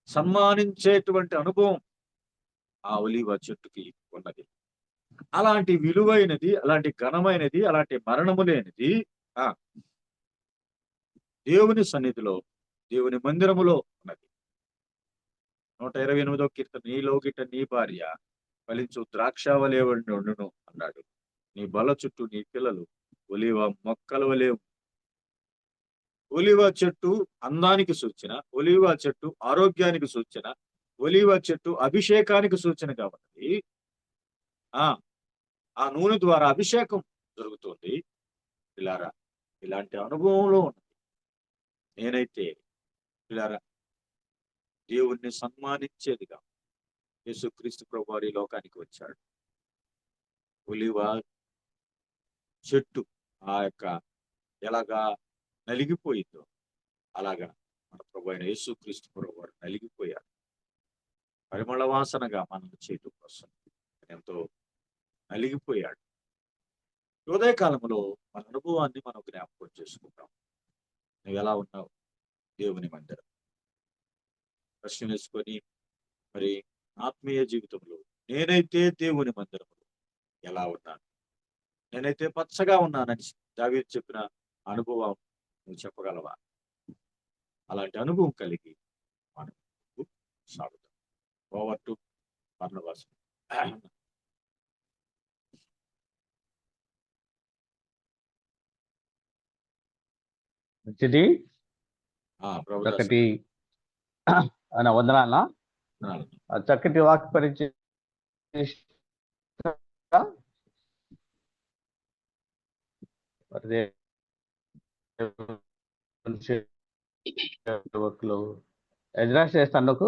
S3: సన్మానించేటువంటి అనుభవం ఆ ఒలివ చెట్టుకి ఉన్నది. అలాంటి విలువైనది, అలాంటి ఘనమైనది, అలాంటి మరణము లేనిది దేవుని సన్నిధిలో, దేవుని మందిరములో ఉన్నది. 128వ కీర్తన, నీలో గిట్ట నీ భార్య ఫలించు ద్రాక్షావలే ఉండును అన్నాడు. నీ బల చుట్టూ నీ పిల్లలు ఒలివ మొక్కల వలె. ఒలీవ చెట్టు అందానికి సూచన, ఒలీవ చెట్టు ఆరోగ్యానికి సూచన, ఒలీవ చెట్టు అభిషేకానికి సూచన కాబట్టి ఆ నూనె ద్వారా అభిషేకం జరుగుతుంది. పిల్లారా, ఇలాంటి అనుభవంలో ఉన్నది నేనైతే పిల్లారా దేవుణ్ణి సన్మానించేదిగా యేసుక్రీస్తు ప్రభువారు ఈ లోకానికి వచ్చాడు. ఒలీవ చెట్టు ఆ యొక్క ఎలాగా నలిగిపోయిందో అలాగా మన ప్రభు అయిన యేసుక్రీస్తు ప్రభువారు నలిగిపోయారు. పరిమళ వాసనగా మనం చేయటం కోసం ఎంతో నలిగిపోయాడు. ఉదయకాలంలో మన అనుభవాన్ని మనం జ్ఞాపకం చేసుకుంటాం. నువ్వు ఎలా ఉన్నావు దేవుని మందిరం? ప్రశ్న వేసుకొని మరి ఆత్మీయ జీవితంలో నేనైతే దేవుని మందిరంలో ఎలా ఉన్నాను, నేనైతే పచ్చగా ఉన్నానని దావీదు చెప్పిన అనుభవం నువ్వు చెప్పగలవా? అలాంటి అనుభవం కలిగి మనం సాగుతాం. Over to Barnabas.
S1: మంచిది. చక్కటి వందనాల చక్కటి వాక్య పరిచయం ఎజ్రా చేస్తాందుకు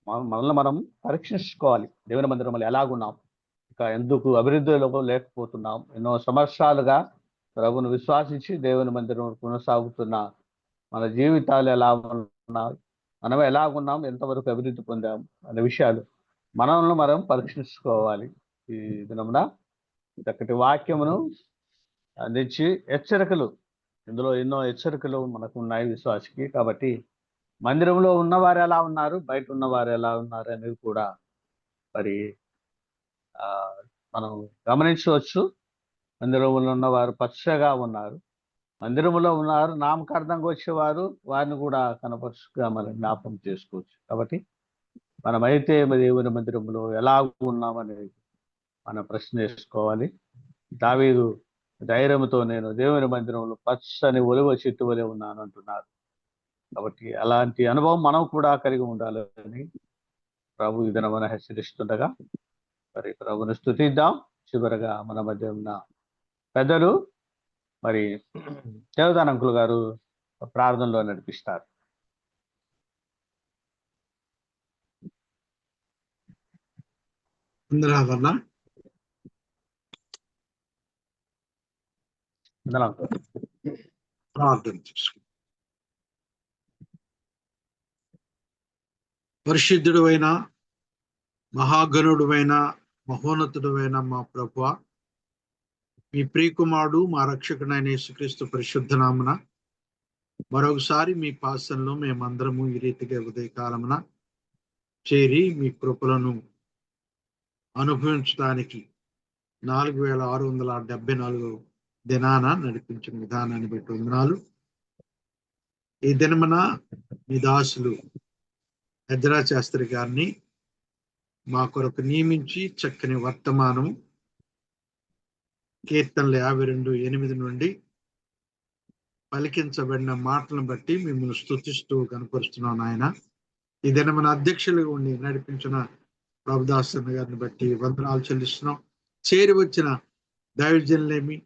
S1: మనల్ని మనం పరీక్షించుకోవాలి. దేవుని మందిరంలో ఎలాగున్నాం, ఇంకా ఎందుకు అభివృద్ధిలో లేకపోతున్నాం, ఎన్నో సంవత్సరాలుగా ప్రభువును విశ్వాసించి దేవుని మందిరం కొనసాగుతున్న మన జీవితాలు ఎలా ఉన్నాయి, మనం ఎలాగున్నాం, ఎంతవరకు అభివృద్ధి పొందాం అనే విషయాలు మనల్ని మనం పరీక్షించుకోవాలి. ఈ దినమున చక్కటి వాక్యమును అందించి హెచ్చరికలు, ఇందులో ఎన్నో హెచ్చరికలు మనకు ఉన్నాయి విశ్వాసికి. కాబట్టి మందిరంలో ఉన్నవారు ఎలా ఉన్నారు, బయట ఉన్నవారు ఎలా ఉన్నారు అనేది కూడా మరి మనం గమనించవచ్చు. మందిరంలో ఉన్నవారు పచ్చగా ఉన్నారు, మందిరంలో ఉన్నారు నామకార్థంగా వచ్చేవారు వారిని కూడా కనపరుచుగా మనం జ్ఞాపకం చేసుకోవచ్చు. కాబట్టి మనమైతే దేవుని మందిరంలో ఎలా ఉన్నామనేది మనం ప్రశ్న వేసుకోవాలి. దావీదు ధైర్యంతో నేను దేవుని మందిరంలో పచ్చని ఒలివ చెట్టు వలె ఉన్నాను అంటున్నారు. కాబట్టి అలాంటి అనుభవం మనం కూడా కలిగి ఉండాలని ప్రభు ఈ దినమున హెచ్చరిస్తుండగా మరి ప్రభుని స్తుతిద్దాం. చివరగా మన మధ్య ఉన్న పెద్దలు మరి దేవదాన్ అంకుల్ గారు ప్రార్థనలో నడిపిస్తారు.
S5: ప్రార్థన చేసుకుంటాం. పరిశుద్ధుడు అయిన మహాగణుడు అయిన మహోన్నతుడు అయిన మా ప్రభువా, మీ ప్రియకుమారుడు మా రక్షకుడైన యేసుక్రీస్తు పరిశుద్ధ నామమున మరొకసారి మీ పాసంలో మేమందరము ఈ రీతిగా ఉదయకాలమున చేరి మీ కృపలను అనుభవించడానికి 4674 దినాన నడిపించిన విధానాన్ని బట్టి వందనాలు. ఈ దినమున మీ దాసులు ఎజ్రా శాస్త్రి గారిని మా కొరకు నియమించి చక్కని వర్తమానం కీర్తనలు 52:8 నుండి పలికించబడిన మాటలను బట్టి మిమ్మల్ని స్తుతిస్తూ కనపరుస్తున్నాను. ఆయన ఈ దినమున అధ్యక్షులుగా ఉండి నడిపించిన ప్రభుదాసన్ గారిని బట్టి వందనాలు చెల్లిస్తున్నాం. చేరి వచ్చిన దైవజనులేమి,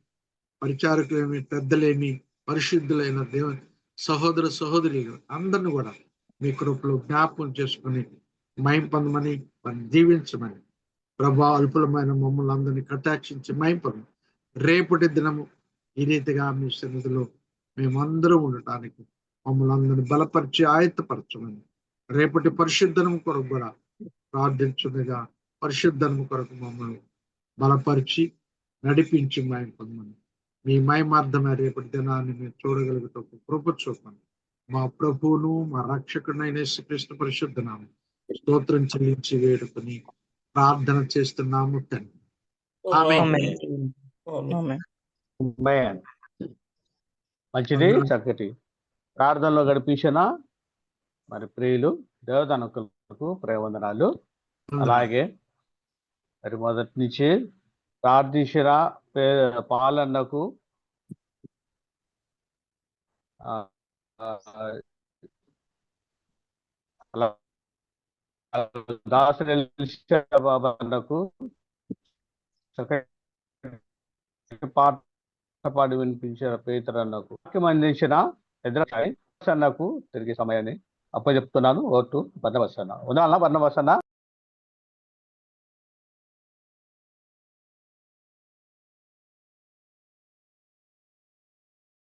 S5: పరిచారకులేమి, పెద్దలేమి, పరిశుద్ధులైన దేవుని సహోదర సహోదరులు అందరిని కూడా మీ కృపలో జ్ఞాపకం చేసుకుని మహిమ పొందమని వారిని దీవించమని ప్రభా అల్పులమైన మమ్మల్ని అందరినీ కటాక్షించి మహిమ పొందమని రేపటి దినము ఈ రీతిగా మీ సన్నిధిలో మేమందరం ఉండటానికి మమ్మల్ని అందరినీ బలపరిచి ఆయత్తపరచమని రేపటి పరిశుద్ధనం కొరకు కూడా ప్రార్థించుండగా పరిశుద్ధనం కొరకు మమ్మల్ని బలపరిచి నడిపించి మహిమ పొందమని మీ మహిమార్థమైన రేపటి దినాన్ని మేము చూడగలుగుతాం కృప చూపండి. మా ప్రభువును మా రక్షకుడైన యేసుక్రీస్తు పరిశుద్ధ నామం స్తోత్రం చెల్లించి వేడుకొని ప్రార్థన చేస్తున్నాము తండ్రి.
S1: మంచిది. చక్కటి ప్రార్థనలో గడిపించిన మరి ప్రియులు దేవదానకులకు ప్రేవందనాలు. అలాగే మరి మొదటి నుంచి ప్రార్థించిన పాలన్నకు అలా దాసుడు బాబా అన్నకు చక్కటి పాట పాడి వినిపించిన పేతురు అన్నకు వాక్యం అందించిన ఎదురాయి అన్నకు తిరిగి సమయాన్ని అప్పచెప్తున్నాను. ఓటు బన్నబస్ అన్న. ఉదాహరణ బన్నబస్ అన్న.